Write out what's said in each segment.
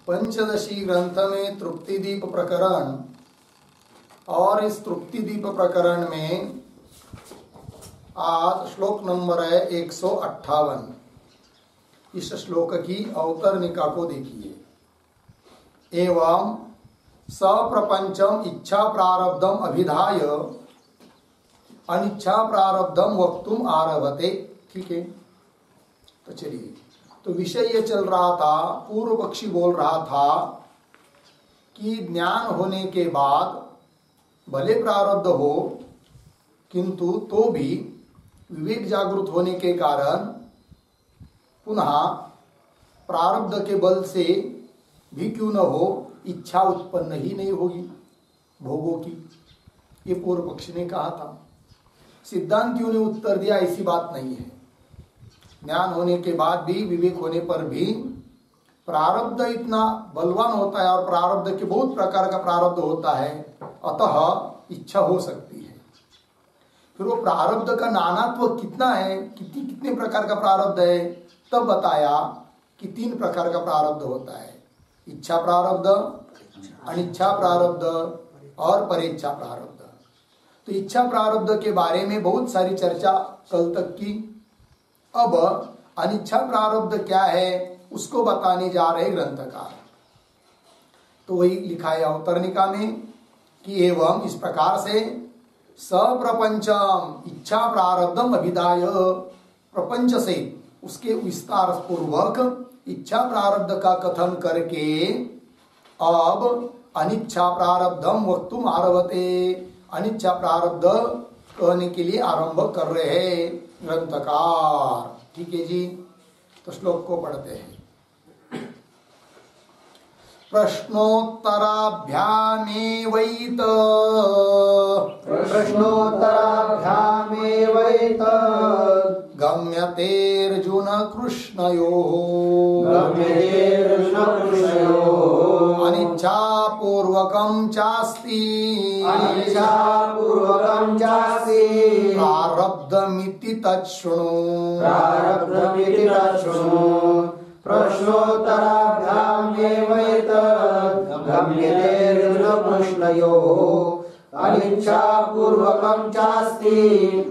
पंचदशी ग्रंथ में तृप्ति दीप प्रकरण, और इस तृप्ति दीप प्रकरण में आज श्लोक नंबर है 158। इस श्लोक की अवतरणिका को देखिए। एवं सप्रपंचम इच्छा प्रारब्धम अभिधाय अनिच्छा प्रारब्धम वक्तुम आरभते। ठीक है, तो चलिए, तो विषय ये चल रहा था, पूर्व पक्षी बोल रहा था कि ज्ञान होने के बाद भले प्रारब्ध हो, किंतु तो भी विवेक जागृत होने के कारण पुनः प्रारब्ध के बल से भी क्यों न हो, इच्छा उत्पन्न ही नहीं होगी भोगों की। ये पूर्व पक्षी ने कहा था। सिद्धांतियों ने उत्तर दिया ऐसी बात नहीं है। ज्ञान होने के बाद भी, विवेक होने पर भी प्रारब्ध इतना बलवान होता है, और प्रारब्ध के बहुत प्रकार का प्रारब्ध होता है, अतः इच्छा हो सकती है। फिर वो प्रारब्ध का नानात्व कितना है, कितने प्रकार का प्रारब्ध है, तब बताया कि 3 प्रकार का प्रारब्ध होता है। इच्छा प्रारब्ध, अनिच्छा प्रारब्ध और परेच्छा प्रारब्ध। तो इच्छा प्रारब्ध के बारे में बहुत सारी चर्चा कल तक की। अब अनिच्छा प्रारब्ध क्या है उसको बताने जा रहे ग्रंथकार। तो वही लिखा है अवतरणिका में कि एवं इस प्रकार से सप्रपंचम इच्छा प्रारब्धम अभिधाय, प्रपंच से उसके विस्तार पूर्वक इच्छा प्रारब्ध का कथन करके अब अनिच्छा प्रारब्धम वक्तुम आरभते, अनिच्छा प्रारब्ध कहने के लिए आरंभ कर रहे हैं ग्रंथकार। ठीक है जी, तो श्लोक को पढ़ते हैं। प्रश्नोत्तराभ्यामेवैत गम्यतेऽर्जुन कृष्णयोः अनिच्छापूर्वकं चास्ति प्रारब्धमिति तच्छृणु। अनिच्छापूर्वकं चास्ति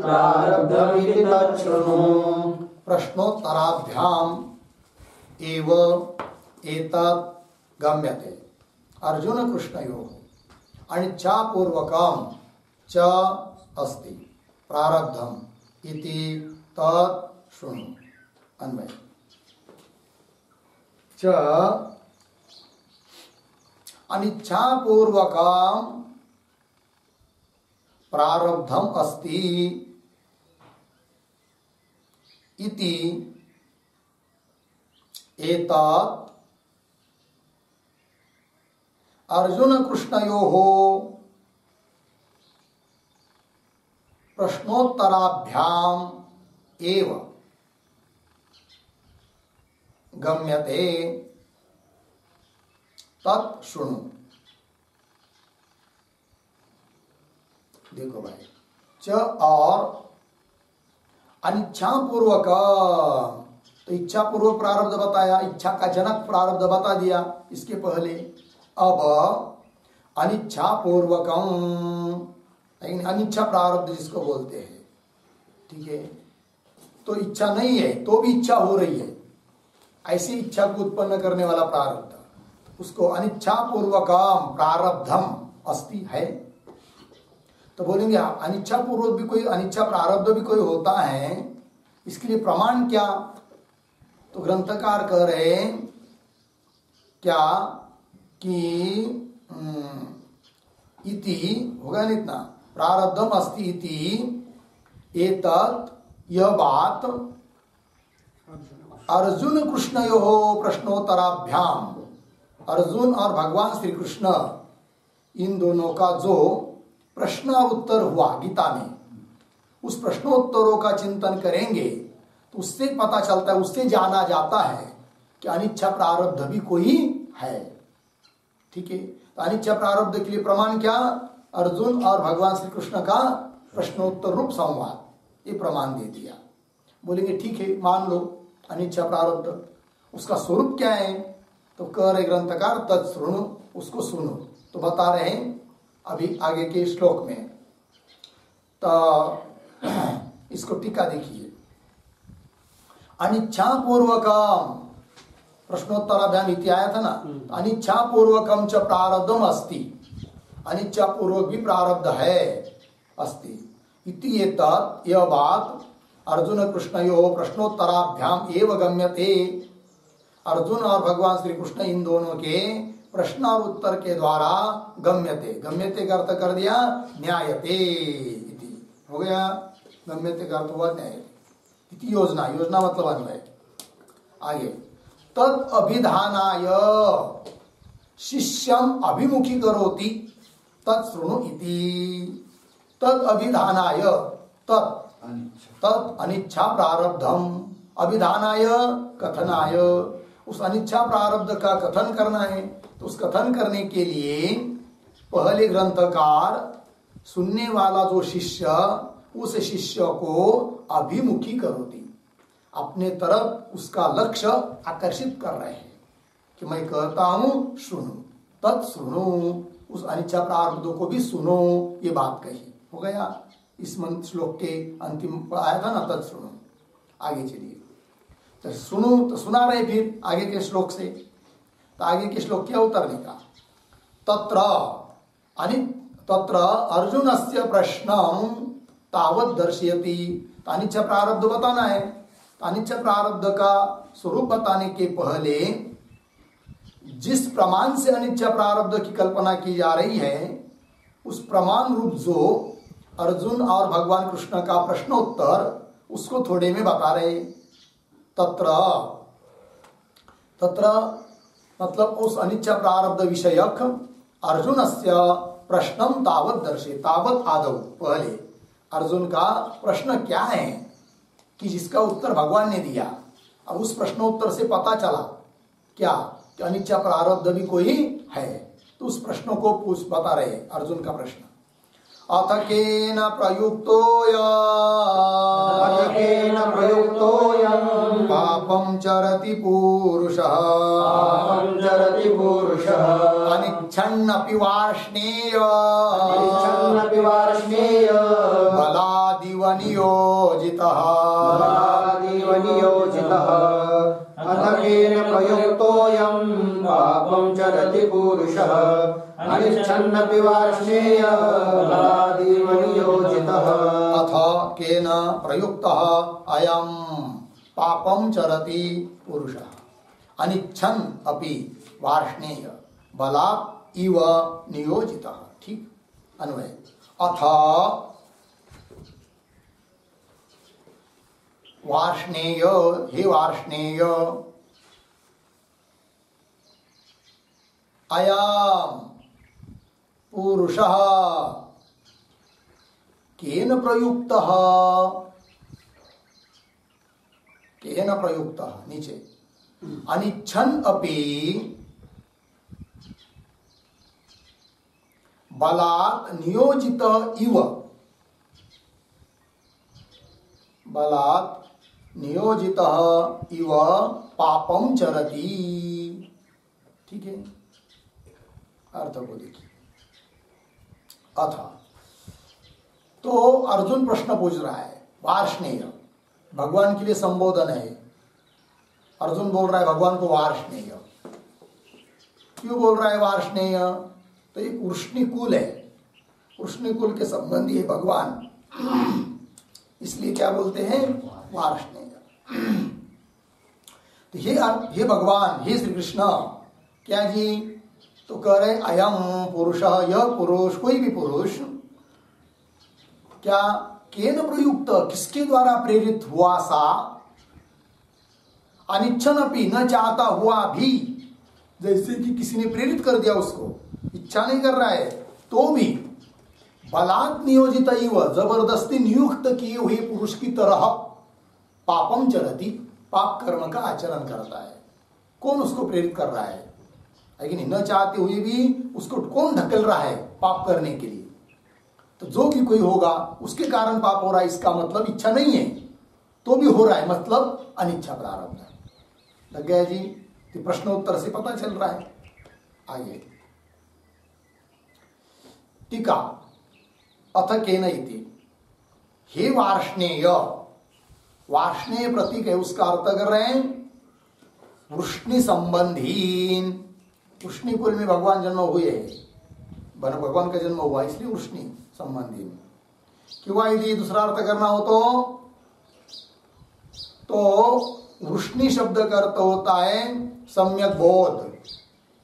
प्रारब्धमिति तच्छृणु। प्रश्नोत्तराभ्याम एव एतत् गम्यते अर्जुन कृष्णयोः अनिच्छापूर्वकं च अस्ति प्रारब्धम इति तत् शृणु। अन्वय च अनिच्छापूर्वकं प्रारब्धम अस्ति इति एतत् अर्जुन कृष्णयोः प्रश्नोत्तराभ्याम एव गम्यते तत् शृणु। देखो भाई, च और अनिच्छापूर्वक, तो इच्छापूर्वक प्रारब्ध बताया, इच्छा का जनक प्रारब्ध बता दिया इसके पहले। अब अनिच्छापूर्वकम, अनिच्छा प्रारब्ध जिसको बोलते हैं, ठीक है, तो इच्छा नहीं है तो भी इच्छा हो रही है, ऐसी इच्छा को उत्पन्न करने वाला प्रारब्ध, उसको अनिच्छापूर्वकम प्रारब्धम अस्ति है। तो बोलेंगे अनिच्छा पूर्वक भी कोई, अनिच्छा प्रारब्ध भी कोई होता है, इसके लिए प्रमाण क्या? तो ग्रंथकार कह रहे हैं क्या कि इति होगा नहीं इतना, प्रारब्धम अस्ति इति एतत्, यह बात अर्जुन कृष्णयोः प्रश्नोत्तराभ्याम, अर्जुन और भगवान श्री कृष्ण इन दोनों का जो प्रश्न और उत्तर हुआ गीता में, उस प्रश्नोत्तरों का चिंतन करेंगे तो उससे पता चलता है, उससे जाना जाता है कि अनिच्छा प्रारब्ध भी कोई है। ठीक है, तो अनिच्छा प्रारब्ध के लिए प्रमाण क्या? अर्जुन और भगवान श्री कृष्ण का प्रश्नोत्तर रूप संवाद, ये प्रमाण दे दिया। बोलेंगे ठीक है मान लो, अनिच्छा प्रारब्ध, उसका स्वरूप क्या है? तो कह रहे ग्रंथकार तत्सृणु, उसको सुनो। तो बता रहे हैं अभी आगे के श्लोक में। तो इसको टीका देखिए। अनिच्छा पूर्वकम, प्रश्नोत्तराभ्याम इति आया था ना, अनिच्छा पूर्वकम च प्रारब्धम अस्ति, अनिच्छा पूर्वक भी प्रारब्ध है अस्ति इति एतत्, यह बात अर्जुन कृष्णयोः प्रश्नोत्तराभ्याम एव गम्यते, अर्जुन और भगवान श्री कृष्ण इन दोनों के प्रश्न और उत्तर के द्वारा गम्यते, गम्यते का अर्थ कर दिया न्यायते इति, हो गया। गम्यते का अर्थ हुआ न्याय इति, योजना, योजना मतलब अन्वय। आगे तद अभिधानाय शिष्यम अभिमुखी करोति तत्सृणु इति, तद अभिधानाय, तद अनिच्छा प्रारब्धम, अभिधानाय कथनाय, उस अनिच्छा प्रारब्ध का कथन करना है। तो उस कथन करने के लिए पहले ग्रंथकार सुनने वाला जो शिष्य, उस शिष्य को अभिमुखी करोति, अपने तरफ उसका लक्ष्य आकर्षित कर रहे हैं कि मैं कहता हूं सुनो, तत्सृणु, उस अनिच्छा प्रारब्धों को भी सुनो, ये बात कही। हो गया। इस मंत्र श्लोक के अंतिम आया था ना तत्सृणु। आगे चलिए, तो सुनो, तो सुना रहे फिर आगे के श्लोक से। तो आगे के श्लोक क्या उतरने का? तत्र अर्जुनस्य प्रश्नं तावत् दर्शयति, तो अनिच्छा प्रारब्ध बताना है। तो अनिच्छा प्रारब्ध का स्वरूप बताने के पहले जिस प्रमाण से अनिच्छा प्रारब्ध की कल्पना की जा रही है, उस प्रमाण रूप जो अर्जुन और भगवान कृष्ण का प्रश्नोत्तर, उसको थोड़े में बता रहे। तत्र मतलब उस अनिच्छा प्रारब्ध विषयक अर्जुनस्य प्रश्नं तावत् दर्शे, तावत् आदौ, पहले अर्जुन का प्रश्न क्या है कि जिसका उत्तर भगवान ने दिया। अब उस प्रश्नोत्तर से पता चला क्या कि अनिच्छा प्रारब्ध भी कोई है। तो उस प्रश्नों को बता रहे अर्जुन का प्रश्न। अथ केन प्रयुक्तोऽयं पापं चरति पूरुषः अनिच्छन्नपि वार्ष्णेय बलादिव नियोजितः। अथ केन प्रयुक्तोऽयं पापं चरति पुरुषः अनिच्छन्नपि वार्ष्णेय बलादिव नियोजितः। अथ केन प्रयुक्तः अयं पापं चरति पुरुषः अनिच्छन् अपि वार्ष्णेय बलात् इव नियोजितः। ठीक, अन्वय। अथ वार्ष्णेय, हे वार्ष्णेय, अयं पुरुषः केन प्रयुक्तः, केन प्रयुक्तः, नीचे अनिच्छन् अपि बलात् नियोजित इव, बलात् नियोजितः इव पापं चरति। ठीक है, अर्थ को देखिए। अथ, तो अर्जुन प्रश्न पूछ रहा है, वार्ष्णेय भगवान के लिए संबोधन है। अर्जुन बोल रहा है भगवान को वार्ष्णेय। क्यों बोल रहा है वार्ष्णेय? तो ये कृष्णकुल है, कृष्णकुल के संबंधी है भगवान, इसलिए क्या बोलते हैं वार्ष्णेय। तो हे भगवान, हे श्री कृष्ण, क्या जी? तो कह रहे अयम पुरुष, यह पुरुष, कोई भी पुरुष, क्या केन प्रयुक्त, किसके द्वारा प्रेरित हुआ सा, अनिच्छन अपि, न चाहता हुआ भी, जैसे कि किसी ने प्रेरित कर दिया उसको, इच्छा नहीं कर रहा है तो भी, बलात् नियोजित इव, जबरदस्ती नियुक्त किए हुए पुरुष की तरह, पापम चरति, पाप कर्म का आचरण करता है। कौन उसको प्रेरित कर रहा है? लेकिन न चाहते हुए भी उसको कौन ढकेल रहा है पाप करने के लिए? तो जो भी कोई होगा उसके कारण पाप हो रहा है, इसका मतलब इच्छा नहीं है। तो भी हो रहा है, मतलब अनिच्छा प्रारब्ध है। लग गया जी? तो प्रश्नोत्तर से पता चल रहा है। आइए टीका, अथ केन इति, हे वार्ष्णेय, वार्ष्णेय प्रतीक है, उसका अर्थ कर रहे हैं वृष्णि संबंधी। वृष्णिपुर में भगवान जन्म हुए, भगवान का जन्म हुआ, इसलिए वृष्णि संबंधी। क्यों यदि दूसरा अर्थ करना हो तो वृष्णि शब्द का अर्थ होता है सम्यक बोध,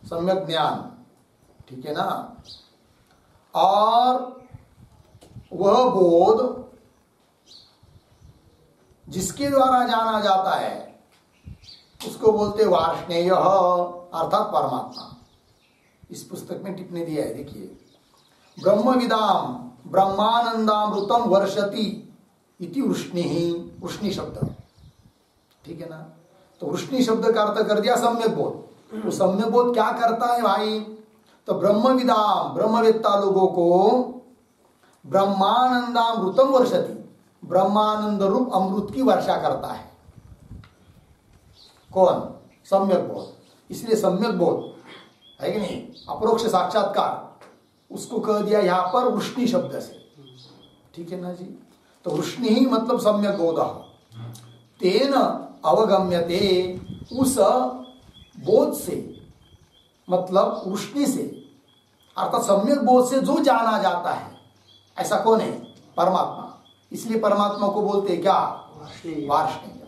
सम्यक ज्ञान, ठीक है ना। और वह बोध जिसके द्वारा जाना जाता है उसको बोलते वार्ष्णेय, अर्थात परमात्मा। इस पुस्तक में टिप्पणी दिया है, देखिए, ब्रह्मविदाम ब्रह्मानंदामृतम वर्षति इति वृष्णि, वृष्णि शब्द, ठीक है ना। तो वृष्णि शब्द का अर्थ कर दिया सम्यक बोध। तो सम्यक बोध क्या करता है भाई? तो ब्रह्मविदाम, ब्रह्मवेत्ता लोगों को ब्रह्मानंदामृतम वर्षति, ब्रह्मानंद रूप अमृत की वर्षा करता है। कौन? सम्यक बोध। इसलिए सम्यक बोध है कि नहीं, अपरोक्ष साक्षात्कार, उसको कह दिया यहां पर वृष्णि शब्द से, ठीक है ना जी। तो वृष्णि ही मतलब सम्यक बोध। तेन अवगम्यते, उस बोध से, मतलब वृष्णि से, अर्थात सम्यक बोध से जो जाना जाता है, ऐसा कौन है? परमात्मा। इसलिए परमात्मा को बोलते क्या? वार्ष्णेय।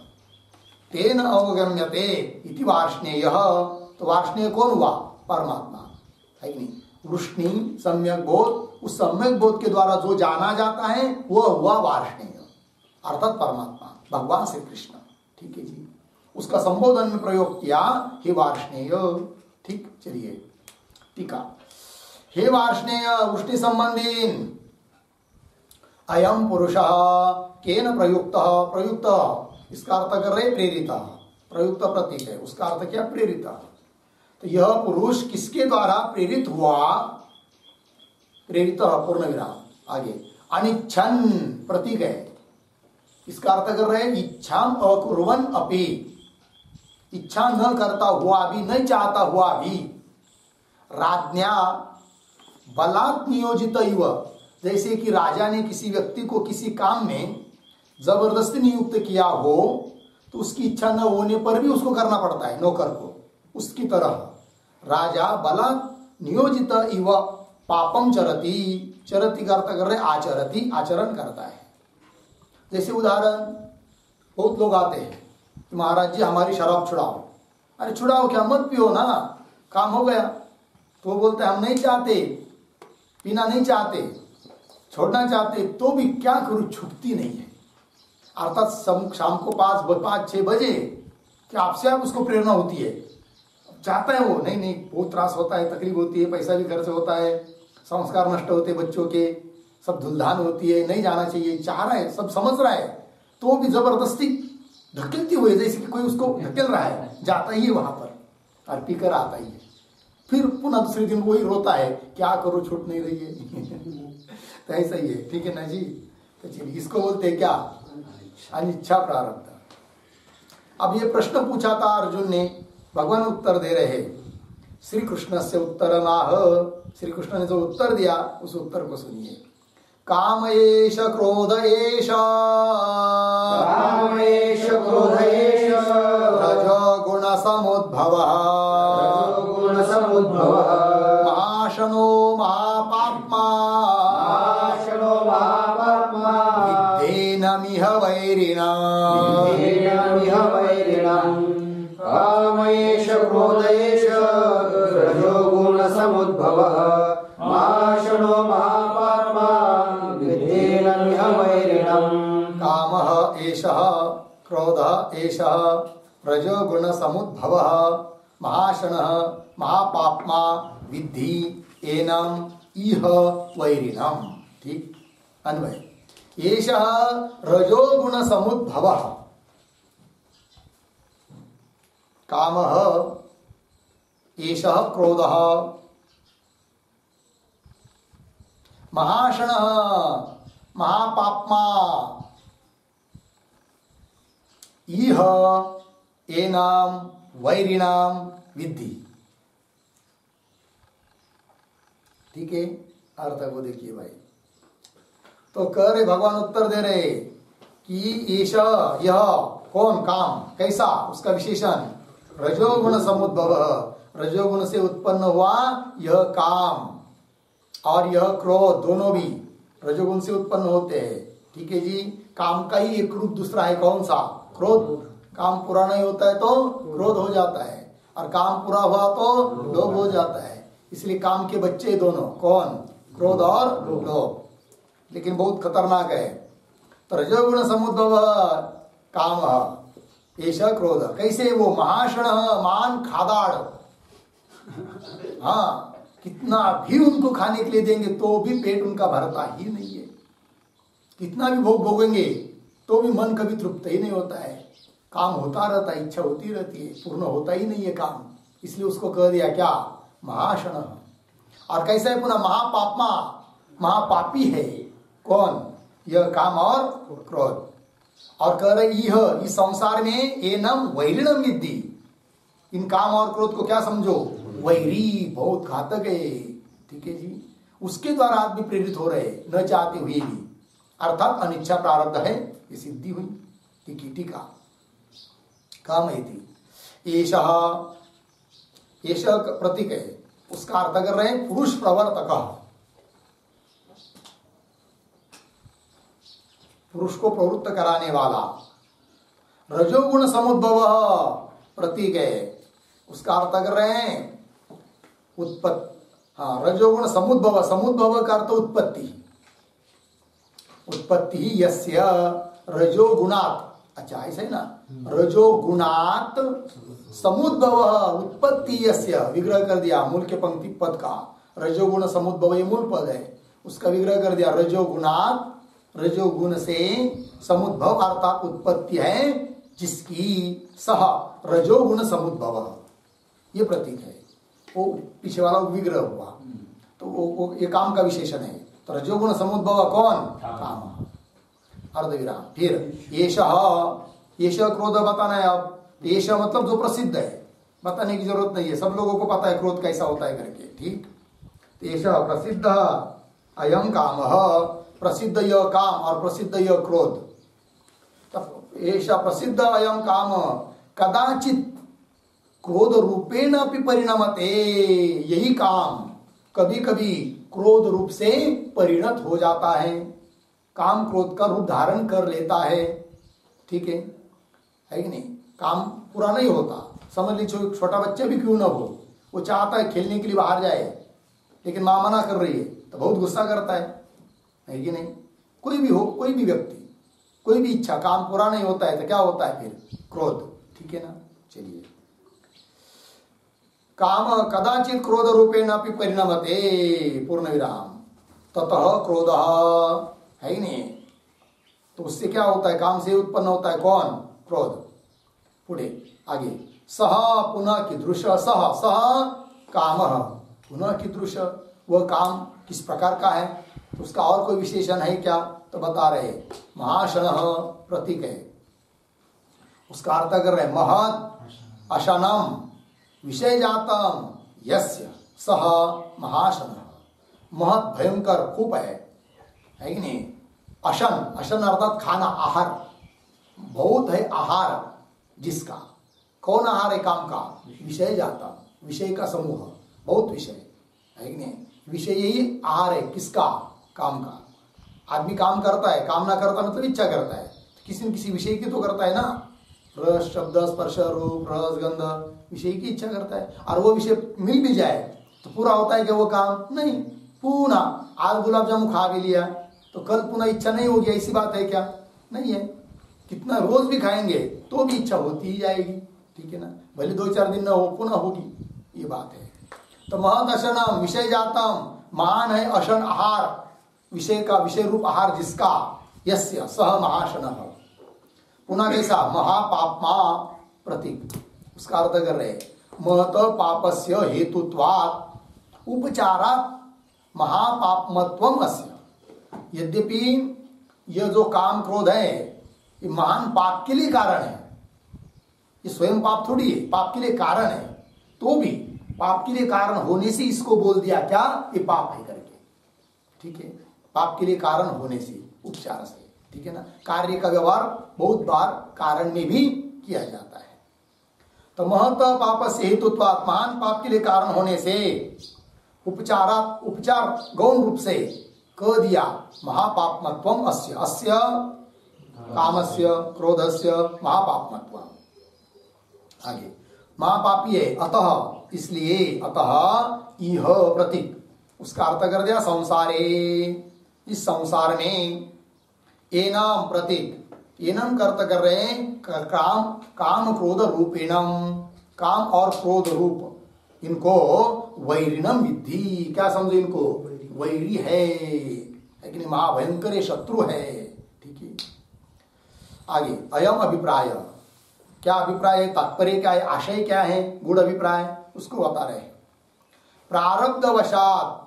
तेन अवगम्यते इति वार्ष्णेय। तो वार्ष्णेय कौन हुआ? परमात्मा, है कि नहीं। वृष्णि सम्यक बोध, उस सम्यक बोध के द्वारा जो जाना जाता है वह हुआ वार्ष्णेय, अर्थात परमात्मा, भगवान श्री कृष्ण, ठीक है जी। उसका संबोधन में प्रयोग किया हे वार्ष्णेय, ठीक। चलिए टीका, हे वार्ष्णेय वृष्णि संबंधी, अयम पुरुष केन प्रयुक्त, प्रयुक्त इसका अर्थ कर रहे प्रेरित, प्रयुक्त प्रतीक है, उसका अर्थ क्या? प्रेरित। तो यह पुरुष किसके द्वारा प्रेरित हुआ? प्रेरित पूर्ण विराम, आगे अनिच्छन प्रतीक है, इसका अर्थ कर रहे हैं इच्छाम अकुर्वन अपि, इच्छा न करता हुआ भी, नहीं चाहता हुआ भी, राज्ञा बलात् नियोजित इव, जैसे कि राजा ने किसी व्यक्ति को किसी काम में जबरदस्ती नियुक्त किया हो तो उसकी इच्छा न होने पर भी उसको करना पड़ता है, नौकर को, उसकी तरह राजा बलात् नियोजित इव पापम चरति, चरति का अर्थ कर रहे आचरति, आचरण करता है। जैसे उदाहरण, बहुत लोग आते हैं कि महाराज जी हमारी शराब छुड़ाओ। अरे छुड़ाओ क्या, मत पियो ना, काम हो गया। तो वो बोलते हैं हम नहीं चाहते, पीना नहीं चाहते, छोड़ना चाहते, तो भी क्या करूं, छूटती नहीं है। अर्थात शाम को 5-6 बजे कि आपसे आप उसको प्रेरणा होती है, चाहता है वो, नहीं नहीं बहुत त्रास होता है, तकलीफ होती है, पैसा भी खर्च होता है, संस्कार नष्ट होते हैं बच्चों के, सब धुलधान होती है, नहीं जाना चाहिए, चाह रहा है, सब समझ रहा है, तो भी जबरदस्ती धकेलती हुई, जैसे कि कोई उसको धकेल रहा है, जाता ही है वहां पर और पीकर आता ही है। फिर पुनः दूसरे दिन वही रोता है, क्या करो छूट नहीं रही है। तो ऐसा ही है, ठीक है ना जी। तो चलिए इसको बोलते हैं क्या? अनिच्छा प्रारब्ध। अब ये प्रश्न पूछा था अर्जुन ने, भगवान उत्तर दे रहे हैं। श्री कृष्ण से उत्तर नाह, श्री कृष्ण ने जो उत्तर दिया उस उत्तर को सुनिए। काम एष क्रोध एष, काम एष क्रोध एष, रजो गुण समुद्भवः, रजो गुण समुद्भवः, महाशनो महापाप्मा, महाशनो महापाप्मा, विद्धेनमिह वैरिणम्, विद्धेनमिह वैरिणम्। काम एष क्रोध एष, रजो गुण समुद्भवः, महाशनो महापाप्मा, विद्धेनमिह वैरिणम्। कामः एषः, क्रोधः एषः, रजो गुण समुद्भवः, महाशनः महापाप्मा, विद्धि एनम् इह वैरिणम्। ठीक, अन्वय। एषः रजो गुण समुद्भवः, कामः एषः क्रोधः, महाशनः महापाप्मा, इह एनाम वैरिणाम विद्धि। ठीक है, अर्थ को देखिए भाई। तो कह रहे भगवान उत्तर दे रहे कि ईश यह कौन काम कैसा, उसका विशेषण रजोगुण समुद्भव, रजोगुण से उत्पन्न हुआ यह काम और यह क्रोध दोनों भी रजोगुण से उत्पन्न होते हैं। ठीक है जी, काम का ही एक रूप दूसरा है, कौन सा? क्रोध। काम पूरा नहीं होता है तो क्रोध हो जाता है, और काम पूरा हुआ तो लोभ हो जाता है। इसलिए काम के बच्चे दोनों कौन? क्रोध और लोभ। लेकिन बहुत खतरनाक है। तो रजोगुण समुद्भव काम ऐसा क्रोध, कैसे? वो महाशण मान खादाड़, हाँ, कितना भी उनको खाने के लिए देंगे तो भी पेट उनका भरता ही नहीं है। कितना भी भोग भोगेंगे तो भी मन कभी तृप्त ही नहीं होता है। काम होता रहता है, इच्छा होती रहती है, पूर्ण होता ही नहीं है काम। इसलिए उसको कह दिया क्या? महाशण। और कैसा है पुनः? महापापमा, महापापी है। कौन? यह काम और क्रोध। और कह रहे यह इस संसार में एनम वैरिणम विद्धि, इन काम और क्रोध को क्या समझो? वैरी, बहुत घातक है। ठीक है जी, उसके द्वारा आदमी प्रेरित हो रहे न चाहते हुए भी, अर्थात अनिच्छा प्रारब्ध है, ये सिद्धि हुई। टीका काम है थी एष प्रतीक है, उसका अर्थ कर रहे हैं पुरुष प्रवर्तक, पुरुष को प्रवृत्त कराने वाला। रजोगुण समुद्भव प्रतीक है, उसका अर्थ कर रहे हैं उत्पत्ति। हाँ, रजोगुण समुद्भव, समुद्भव का अर्थ उत्पत्ति। उत्पत्ति ही यस्य रजोगुणात्, अच्छा ऐसा है ना, रजोगुणात् समुद्भव उत्पत्ति यस्य, विग्रह कर दिया मूल के पंक्ति पद का। रजोगुण समुद्भव ये मूल पद है, उसका विग्रह कर दिया रजोगुणात्, रजोगुण से समुद्भव अर्थात उत्पत्ति है जिसकी, सह रजोगुण समुद्भव, ये प्रतीक है। वो पीछे वाला विग्रह हुआ, तो वो ये काम का विशेषण है। तो रजोगुण समुद्भव कौन? काम। अर्धविराम। फिर येष क्रोध बताना है। अब येष मतलब जो प्रसिद्ध है, बताने की जरूरत नहीं है, सब लोगों को पता है क्रोध कैसा होता है करके। ठीक, येष प्रसिद्ध अयम काम, प्रसिद्ध यह काम और प्रसिद्ध यह क्रोध। ऐसा प्रसिद्ध अयम काम कदाचित क्रोध रूपेण अपि परिणमते, यही काम कभी कभी क्रोध रूप से परिणत हो जाता है, काम क्रोध का रूप धारण कर लेता है। ठीक है कि नहीं? काम पूरा नहीं होता। समझ लीजिए छोटा बच्चा भी क्यों ना हो, वो चाहता है खेलने के लिए बाहर जाए, लेकिन मां मना कर रही है तो बहुत गुस्सा करता है कि नहीं? कोई भी हो, कोई भी व्यक्ति, कोई भी इच्छा, काम पूरा नहीं होता है तो क्या होता है? फिर क्रोध। ठीक है ना? चलिए, काम कदाचित क्रोध रूपेण अपि परिणमते, पूर्ण विराम। ततः क्रोध है ही नहीं, तो उससे क्या होता है? काम से उत्पन्न होता है कौन? क्रोध। पुढे आगे, सह पुनः कीदृश, सह काम पुनः कीदृश, वह काम किस प्रकार का है? तो उसका और कोई विशेषण है क्या? तो बता रहे महाशण प्रतीक है, उसका अर्थ कर रहे महत् अशनम विषय जातम यस्य सह महाशन, महत् भयंकर खूब है कि नहीं? अशन, अशन अर्थात खाना, आहार, बहुत है आहार जिसका। कौन आहार है? काम का। विषय जाता, विषय का समूह, बहुत विषय है कि नहीं? विषय यही आहार है, किसका? काम का। आदमी काम करता है, काम ना करता मतलब इच्छा करता है, किसी न किसी विषय की तो करता है ना। रस, शब्द, स्पर्श, रूप, रस, गंध, विषय की इच्छा करता है, और वो विषय मिल भी जाए तो पूरा होता है कि वो काम नहीं। पुनः आज गुलाब जामुन खा भी लिया तो कल पुनः इच्छा नहीं होगी, ऐसी बात है क्या? नहीं है। कितना रोज भी खाएंगे तो भी इच्छा होती ही जाएगी। ठीक है ना? भले 2-4 दिन ना हो, पुनः होगी, ये बात है। तो महत् अशनम विषय जातम, महान है अशन आहार, विषय का, विषय रूप आहार जिसका, यस्य सह महाशनः। पुनः कैसा? महापापमा प्रतीक, उसका अर्थ कर रहे महत पापस्य हेतुत्वात् उपचारात् महापापमत्वम अस्य। यद्यपि यह जो काम क्रोध है ये महान पाप के लिए कारण है, ये स्वयं पाप थोड़ी है, पाप के लिए कारण है। तो भी पाप के लिए कारण होने से इसको बोल दिया क्या, ये पाप है करके। ठीक है, पाप के लिए कारण होने से, उपचार से। ठीक है ना, कार्य का व्यवहार बहुत बार कारण में भी किया जाता है। तो महत पाप से हेतुत्वात्, महान पाप के लिए कारण होने से उपचार गौण रूप से कह दिया महापापमत्वम अस्य, अस्य कामस्य क्रोधस्य महापापमत्वम। आगे महापापी है अतः, इसलिए अतः इह प्रतीक, उसका अर्थ कर दिया संसारे, इस संसार में। एनाम प्रतीक, एनम का अर्थ कर रहे हैं काम क्रोध रूपेणम, काम और क्रोध रूप इनको वैरिणम विद्धि। क्या समझो, इनको वैरी है कि नहीं, महाभयंकर शत्रु है। ठीक है, आगे अयम अभिप्राय, क्या अभिप्राय है, तात्पर्य क्या है, आशय क्या है, गुण अभिप्राय, उसको बता रहे हैं। प्रारब्धवशात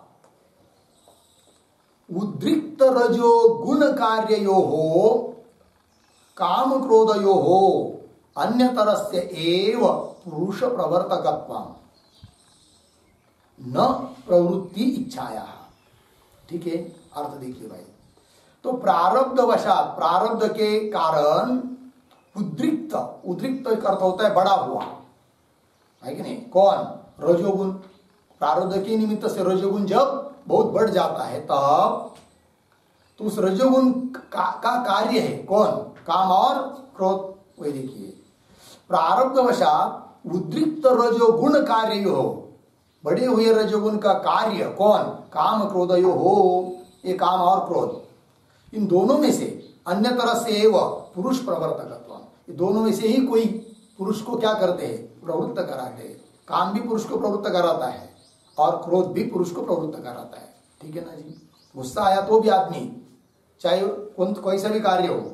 उद्रिक्त रजो गुण कार्यो हो काम क्रोधयो हो अन्यतरस्य एव पुरुष प्रवर्तकत्वम् न प्रवृत्ति इच्छाया। ठीक है, अर्थ देखिए भाई। तो प्रारब्धवशात, प्रारब्ध के कारण उद्रिक्त, उद्रिक्त का अर्थ होता है बड़ा हुआ, है कि नहीं, कौन, रजोगुण। प्रारब्ध के निमित्त से रजोगुण जब बहुत बढ़ जाता है तब तो उस रजोगुण का कार्य है कौन, काम और क्रोध। वही देखिए, प्रारब्धवशात उद्रिक्त रजोगुण कार्य हो, बढ़े हुए रजोगुण का कार्य कौन, काम क्रोधयो हो, ये काम और क्रोध, इन दोनों में से अन्य तरह से एवं पुरुष प्रवर्तकत्व, ये दोनों में से ही कोई पुरुष को क्या करते हैं, प्रवृत्त कराते हैं। काम भी पुरुष को प्रवृत्त कराता है और क्रोध भी पुरुष को प्रवृत्त कराता है। ठीक है ना जी, गुस्सा आया तो भी आदमी, चाहे कोई सा भी कार्य हो,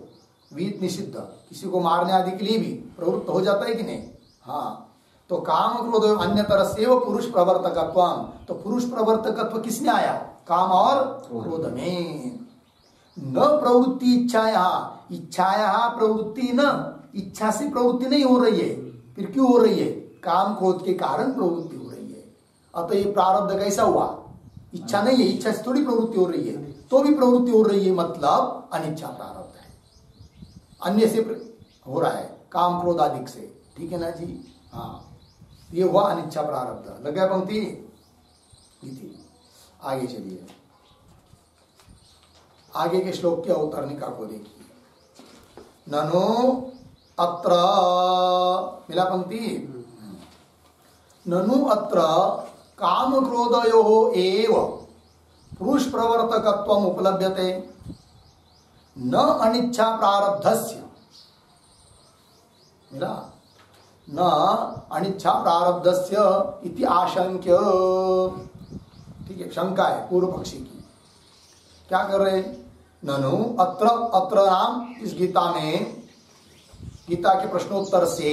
वीत निषिद्ध, किसी को मारने आदि के लिए भी प्रवृत्त हो जाता है कि नहीं। हाँ, तो काम क्रोध अन्य तरह से वो पुरुष प्रवर्तकत्व, तो पुरुष प्रवर्तकत्व किसने आया, काम और क्रोध में। न प्रवृत्ति इच्छाया, इच्छाया प्रवृत्ति, न इच्छा से प्रवृत्ति नहीं हो रही है, फिर क्यों हो रही है, काम क्रोध के कारण प्रवृत्ति हो रही है। अतः ये प्रारब्ध कैसा हुआ, इच्छा नहीं है, इच्छा से थोड़ी प्रवृत्ति हो रही है, तो भी प्रवृत्ति हो रही है, मतलब अनिच्छा प्रारब्ध है, अन्य से हो रहा है, काम क्रोध आदि से। ठीक है ना जी, हाँ, ये हुआ अनिच्छा प्रारब्ध। लग गया पंक्ति, आगे चलिए, आगे के श्लोक के अवतरणिका को देखिए। ननो अत्र, मिला पंक्ति, ननु अत्र काम क्रोधयोः एव पुरुष प्रवर्तकत्वम् उपलभ्यते न अनिच्छा प्रारब्धस्य, मिला, न अनिच्छा प्रारब्धस्य इति आशंक्य। ठीक है, शंका है पूर्व पक्षी की। क्या कर रहे हैं, ननु अत्र, अत्र नाम इस गीता में, गीता के प्रश्नोत्तर से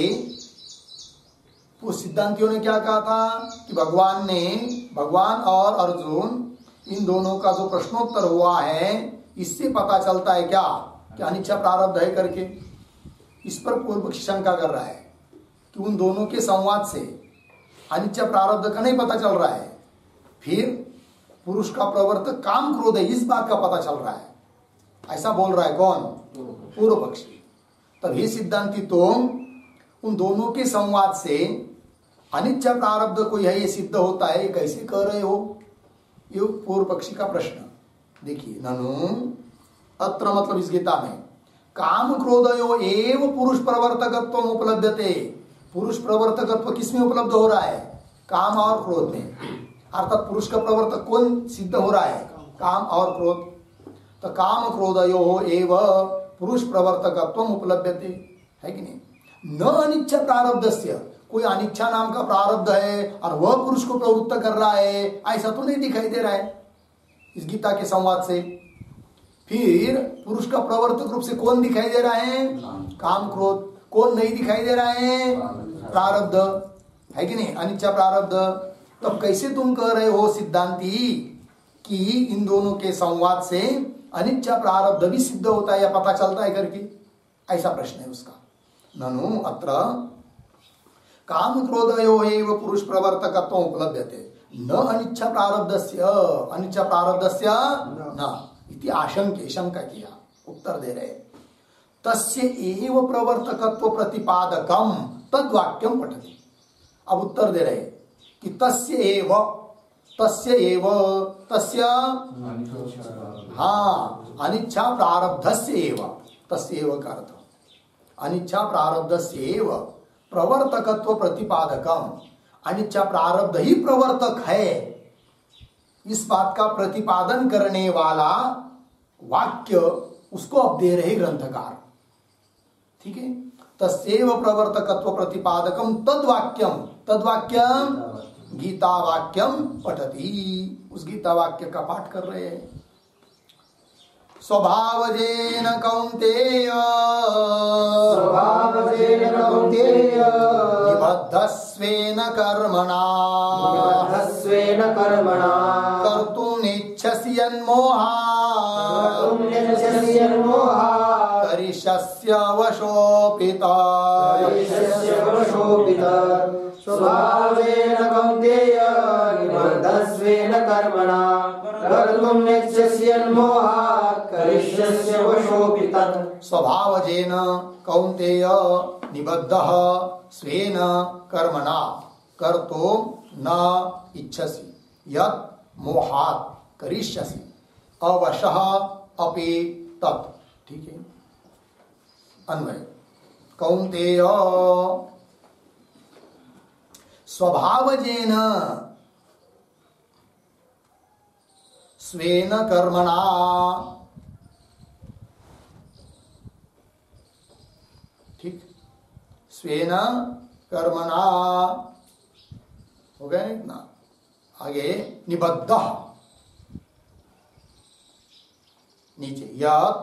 उस सिद्धांतियों ने क्या कहा था कि भगवान और अर्जुन इन दोनों का जो प्रश्नोत्तर हुआ है, इससे पता चलता है क्या कि अनिच्छा प्रारब्ध है करके। इस पर पूर्व पक्षी शंका कर रहा है कि उन दोनों के संवाद से अनिच्छा प्रारब्ध का नहीं पता चल रहा है, फिर पुरुष का प्रवर्तक काम क्रोध है, इस बात का पता चल रहा है, ऐसा बोल रहा है कौन, पूर्व पक्षी। तभी सिद्धांति तुम उन दोनों के संवाद से अनिच्छा प्रारब्ध कोई है ये सिद्ध होता है, ये कैसे कह रहे हो, ये पूर्व पक्षी का प्रश्न। देखिए, ननु अत्र मतलब इस गीता में काम क्रोधयो एव पुरुष प्रवर्तकत्व उपलब्धते, पुरुष प्रवर्तकत्व किसमें उपलब्ध हो रहा है, काम और क्रोध में। अर्थात पुरुष का प्रवर्तक कौन सिद्ध हो रहा है, काम और क्रोध। तो काम क्रोधयो एव पुरुष प्रवर्तकत्व उपलब्धते, है कि नहीं। न अनिच्छा प्रारब्धस्य, कोई अनिच्छा नाम का प्रारब्ध है और वह पुरुष को प्रवृत्त कर रहा है, ऐसा तो नहीं दिखाई दे रहा है इस गीता के संवाद से। फिर पुरुष का प्रवर्तक रूप से कौन दिखाई दे रहा है, काम क्रोध। कौन नहीं दिखाई दे रहा है, प्रारब्ध, है कि नहीं, अनिच्छा प्रारब्ध। तब कैसे तुम कह रहे हो सिद्धांती कि इन दोनों के संवाद से अनिच्छा प्रारब्ध भी सिद्ध होता है या पता चलता है करके, ऐसा प्रश्न है उसका। ननु अत्र काम क्रोधयो एव पुरुष प्रवर्तकत्व उपलभ्यते न अनिच्छा प्रारब्धस्य न इति आशंके शंका किया। उत्तर दे रहे तस्य एव प्रवर्तकत्व प्रतिपादकम तद वाक्यम पठति। अब उत्तर दे रहे कि तस्य एव हाँ अनिच्छा प्रारब्धस्य एव तस्य एव का अर्थ अनिच्छा प्रारब्धस्य एव प्रवर्तकत्व प्रतिपादकम अनिच्छा प्रारब्ध ही प्रवर्तक है इस बात का प्रतिपादन करने वाला वाक्य उसको अब दे रहे ग्रंथकार। ठीक है, तस्यैव प्रवर्तकत्व प्रतिपादकम तद्वाक्यम गीता वाक्यम पठति। उस गीता वाक्य का पाठ कर रहे हैं। स्वभावजेन कौन्तेय निबद्धस्वेन कर्मणा कर्तुमिच्छसि यन्मोहात् करिष्यस्य वशोऽपिता। स्वभावेन कौन्तेय निबद्धस्वेन कर्मणा कर्तुमिच्छसि यन्मोहात् करिष्यस्य वशोऽपि तत्। स्वभावजेन कौन्तेय निबद्धः स्वेन कर्मणा कर्तुं न इच्छसि यत् मोहात् करिष्यसि अवशः अपि तत्। ठीक है, अन्वय कौन्तेय स्वभावजेन स्वेन कर्मणा ठीक स्वेन कर्मणा हो गया ना इतना। आगे निबद्ध नीचे यत्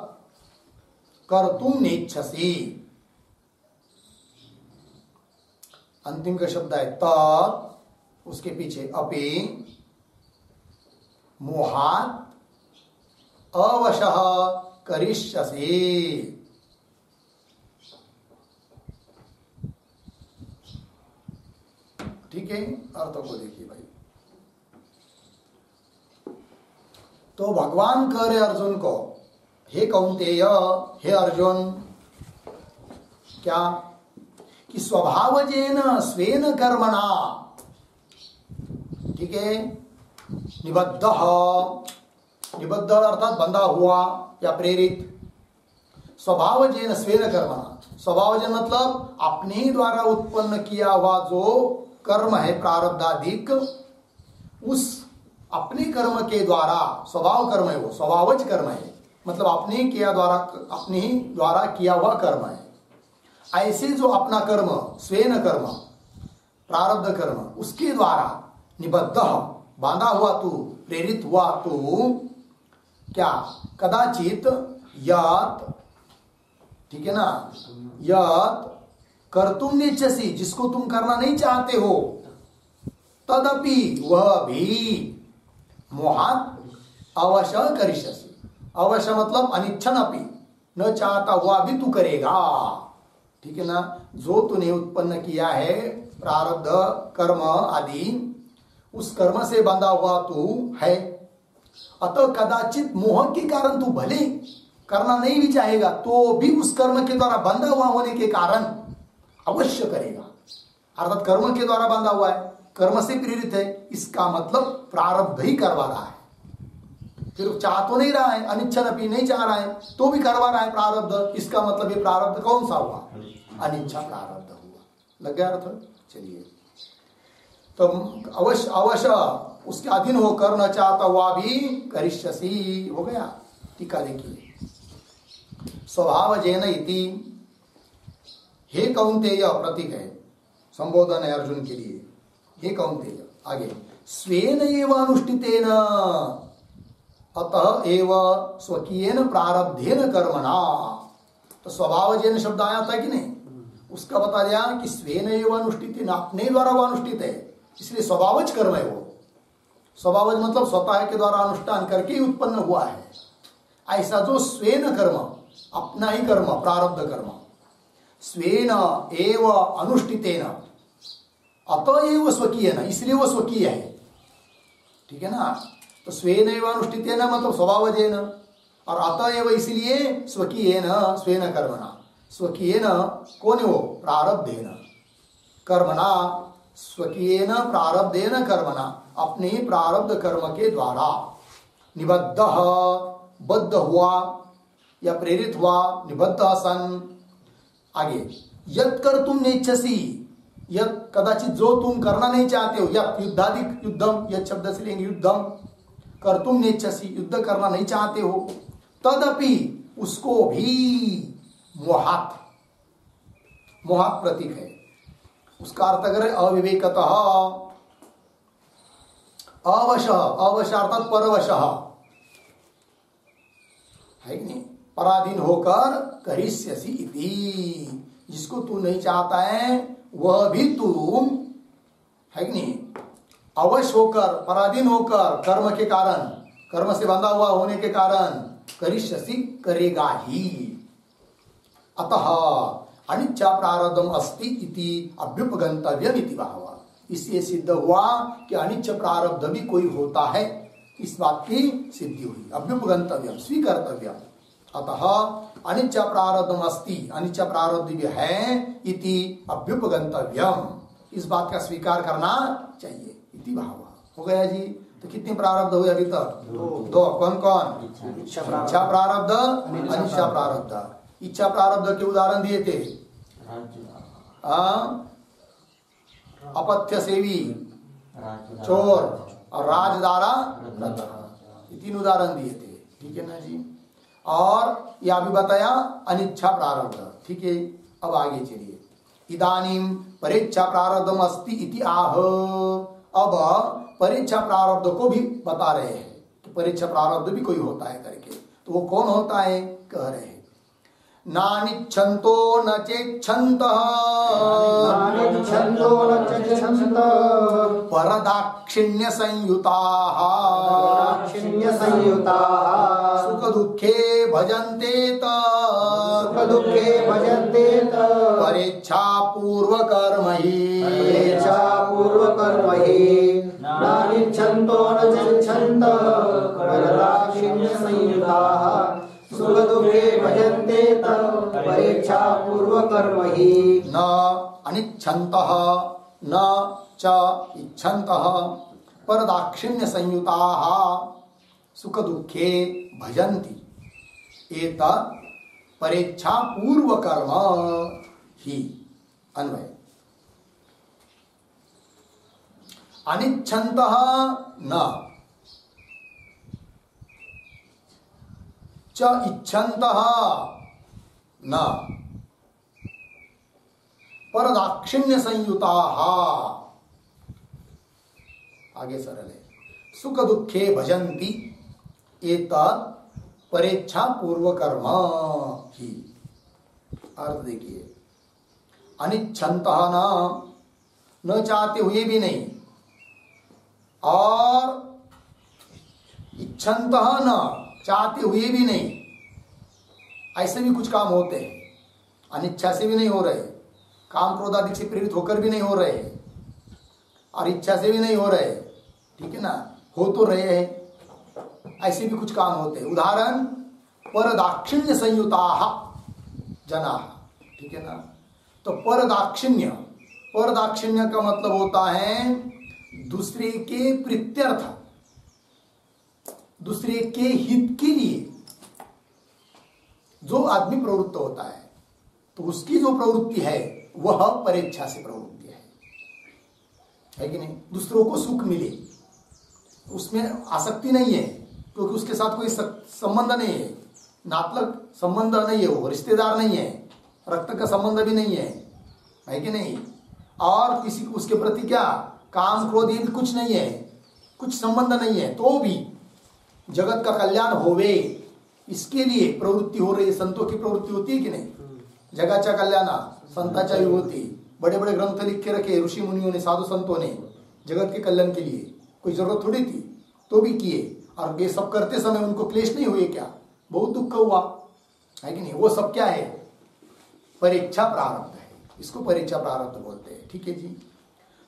कर्तुम नेच्छसि अंतिम का शब्द है तत् उसके पीछे अपि मोहात् अवशः करिष्यसि। ठीक है, अर्थों को देखिए भाई। तो भगवान कह रहे अर्जुन को हे कौन्तेय हे अर्जुन क्या कि स्वभावजेन स्वेन कर्मणा। ठीक है, निबद्ध अर्थात बंधा हुआ या प्रेरित। स्वभावजेन स्वेन कर्मणा, स्वभावजन मतलब अपने द्वारा उत्पन्न किया हुआ जो कर्म है प्रारब्धाधिक उस अपने कर्म के द्वारा स्वभाव कर्म है वो स्वभावज कर्म है मतलब अपने द्वारा किया हुआ कर्म है। ऐसे जो अपना कर्म स्वेन कर्म प्रारब्ध कर्म उसके द्वारा निबद्ध बांधा हुआ तू प्रेरित हुआ तू क्या कदाचित यत् ठीक है ना यत् कर्तुम नेच्छसि जिसको तुम करना नहीं चाहते हो तदपि वह भी मोहात् अवश्य करिष्यसि। अवश्य मतलब अनिच्छन अपि न चाहता हुआ भी तू करेगा। ठीक है ना, जो तूने उत्पन्न किया है प्रारब्ध कर्म आदि उस कर्म से बंधा हुआ तू है। अतः कदाचित मोह के कारण तू भले करना नहीं भी चाहेगा तो भी उस कर्म के द्वारा बंधा हुआ होने के कारण अवश्य करेगा। अर्थात कर्म के द्वारा बंधा हुआ है, कर्म से प्रेरित है, इसका मतलब प्रारब्ध ही करवा रहा है। फिर चाह तो नहीं रहा है, अनिच्छन अपनी नहीं चाह रहा है तो भी करवा रहा है प्रारब्ध। इसका मतलब ये प्रारब्ध कौन सा हुआ? अनिच्छा प्रारब्ध हुआ। लग गया अर्थ? चलिए, तो अवश्य उसके अधीन होकर न चाहता हुआ भी करिष्यसि हो गया। टीका देखिए, स्वभावजेन इति हे कौन्तेय प्रतीक है, संबोधन है अर्जुन के लिए। हे कौन्तेय, आगे स्वेन एव अनुष्ठितेन अतः एव स्वकीयेन प्रारब्धेन कर्मणा। तो स्वभावजेन शब्द आया था कि नहीं, उसका बता दिया कि स्वेन एव अनुष्ठितेन अपने द्वारा वो अनुष्ठित है, इसलिए स्वभावज कर्म है वो। स्वभावज मतलब स्वतः के द्वारा अनुष्ठान करके ही उत्पन्न हुआ है। ऐसा जो स्वेन कर्म अपना ही कर्म प्रारब्ध कर्म स्वेन एव अनुष्ठितेन अतएव स्वकीय न, इसलिए वो स्वकीय है, ठीक है ना। तो स्वेन अनुष्ठितेन मतलब स्वभावजेन, और अतएव इसलिए स्वकीयेन स्वेन कर्मणा, स्वकीयेन कौन है वो, प्रारब्धेन कर्मणा, स्वकीयेन प्रारब्धेन कर्मणा, अपने प्रारब्ध कर्म के द्वारा निबद्ध बद्ध हुआ या प्रेरित हुआ, निबद्ध सन। आगे यत् कर्तुम नेच्छसि, यत् कदाचित जो तुम करना नहीं चाहते हो, या युद्धाधिक युद्धम, यत् शब्द से लेंगे युद्धम, कर्तुम नेच्छसि युद्ध करना नहीं चाहते हो, तदपि उसको भी मोहात, मोहात प्रतीक है, उसका अर्थ करें अविवेकतः, अवश, अवश अर्थात परवश है कि नहीं, पराधीन होकर करिष्यसि इति, जिसको तू नहीं चाहता है वह भी तुम है कि नहीं, अवश होकर, पराधीन होकर, कर्म के कारण, कर्म से बंधा हुआ होने के कारण करिष्यसि करेगा ही। अतः अनिच्छा प्रारब्धम अस्ति इति अभ्युपगंतव्यम इति भाव, इससे सिद्ध हुआ कि अनिच्छा प्रारब्ध भी कोई होता है, इस बात की सिद्धि हुई। अभ्युपगंतव्यम स्वीकर्तव्यम, अतः अनिच्छा प्रारब्धम अस्ति, अनिच्छा प्रारब्ध भी है, इति अभ्युपगंतव्यम, इस बात का स्वीकार करना चाहिए, इति भाव। हो गया जी। तो कितने प्रारब्ध हुए अभी तक? दो। कौन कौन? इच्छा प्रारब्ध, अनिच्छा प्रारब्ध। इच्छा प्रारब्ध के उदाहरण दिए थे, अपथ्य सेवी, चोर और राजदारा, ये तीन उदाहरण दिए थे, ठीक है ना जी। और यह भी बताया अनिच्छा प्रारब्ध, ठीक है। अब आगे चलिए, इदानीम परीक्षा प्रारब्धम अस्ति इति आह, अब परीक्षा प्रारब्ध को भी बता रहे हैं कि परीक्षा प्रारब्ध भी कोई होता है करके। तो वो कौन होता है, कह रहे हैं, नानिच्छन्तो न चेच्छन्तः परदाक्षिण्य संयुताः सुख दुःखे भजन्ते परेच्छा पूर्व कर्म हि नानिच्छन्तो न चेच्छन्तः परदाक्षिण्य संयुताः सुख दुःखे भजन्ते परेच्छा पूर्व कर्म हि। न अनिच्छन्तः न च इच्छन्तः परदाक्षिण्य संयुताः सुख दुःखे भजन्ति एतत् परेच्छा पूर्व कर्म ही। अन्वय, अनिच्छन्तः न च इच्छन्तः न परदाक्षिण्य संयुताः, आगे सरल है, सुख दुःखे भजन्ति एतत् परेच्छा पूर्व कर्म ही। अर्थ देखिए, अनिच्छन्तः न चाहते हुए भी नहीं, और इच्छन्तः न चाहते हुए भी नहीं, ऐसे भी कुछ काम होते हैं, अनिच्छा से भी नहीं हो रहे, काम क्रोध आदि से प्रेरित होकर भी नहीं हो रहे, और इच्छा से भी नहीं हो रहे, ठीक है ना, हो तो रहे हैं, ऐसे भी कुछ काम होते हैं। उदाहरण, परदाक्षिण्य संयुताः जनाः, ठीक है ना। तो परदाक्षिण्य, परदाक्षिण्य का मतलब होता है दूसरे के प्रीत्यर्थ, दूसरे के हित के लिए जो आदमी प्रवृत्त होता है, तो उसकी जो प्रवृत्ति है वह परेच्छा से प्रवृत्ति है कि नहीं। दूसरों को सुख मिले, उसमें आसक्ति नहीं है, क्योंकि उसके साथ कोई संबंध नहीं है, नातलक संबंध नहीं है, वो रिश्तेदार नहीं है, रक्त का संबंध भी नहीं है कि नहीं। और किसी उसके प्रति क्या काम क्रोध ये भी कुछ नहीं है, कुछ संबंध नहीं है, तो भी जगत का कल्याण होवे इसके लिए प्रवृत्ति हो रही है। संतों की प्रवृत्ति होती है कि नहीं, जगाचा कल्याण संताचा विभूति, बड़े बड़े ग्रंथ लिख के रखे ऋषि मुनियों ने, साधु संतों ने, जगत के कल्याण के लिए। कोई जरूरत थोड़ी थी, तो भी किए, और ये सब करते समय उनको क्लेश नहीं हुए क्या, बहुत दुख हुआ है कि नहीं। वो सब क्या है, परीक्षा प्रारब्ध है, इसको परीक्षा प्रारब्ध बोलते हैं, ठीक है जी।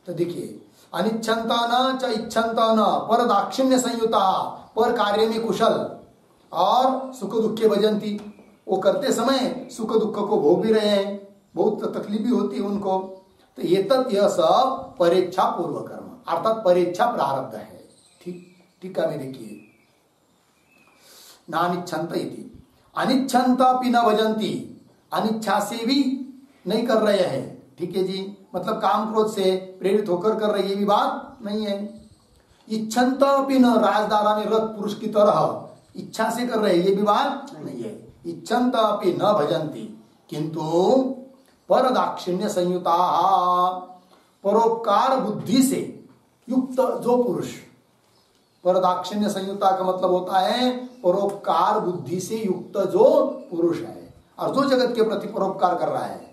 तो देखिए, अनिच्छन्ता न च इच्छन्ता न पर दाक्षिण्य संयुता, पर कार्य में कुशल और सुख दुख भजंती, वो करते समय सुख दुख को भोग भी रहे हैं, बहुत तकलीफ भी होती है उनको। तो ये तत् यह सब परेच्छा पूर्व कर्म अर्थात परेच्छा प्रारब्ध है। ठीक है, देखिए, नानिच्छन्त इति अनिच्छन्ता भी न भजंती, अनिच्छा से भी नहीं कर रहे हैं, ठीक है जी, मतलब काम क्रोध से प्रेरित होकर कर रहे, ये भी बात नहीं है। इच्छन्ता भी न, राजदारा में रथ पुरुष की तरह इच्छा से कर रहे, ये भी बात नहीं है। इच्छन्ता भी न भजंती किंतु पर दाक्षिण्य संयुता, परोपकार बुद्धि से युक्त जो पुरुष, पर दाक्षिण्य संयुता का मतलब होता है परोपकार बुद्धि से युक्त जो पुरुष है, और जो जगत के प्रति परोपकार कर रहा है,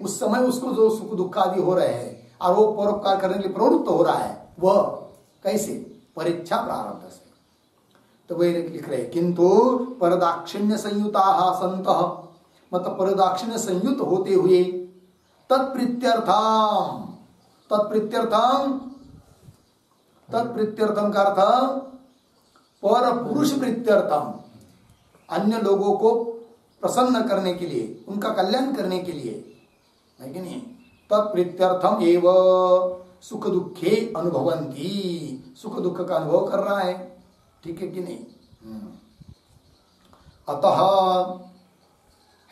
उस समय उसको जो सुख दुख आदि हो रहे हैं और वो परोपकार करने के लिए प्रवृत्त हो रहा है, वह कैसे? परीक्षा प्रारब्ध से। तो वही लिख रहे, किंतु परदाक्षिण्य संयुता संतः, मतलब परदाक्षिण्य संयुक्त होते हुए तत्प्रीत्यर्थम, तत्प्रीत्यर्थम, तत्प्रीत्यर्थम का अर्थ पर पुरुष प्रीत्यर्थम, अन्य लोगों को प्रसन्न करने के लिए, उनका कल्याण करने के लिए, है कि नहीं? तत्प्रीत्यर्थम एव सुख दुखे अनुभवंती, सुख दुख का अनुभव कर रहा है, ठीक है कि नहीं? अतः,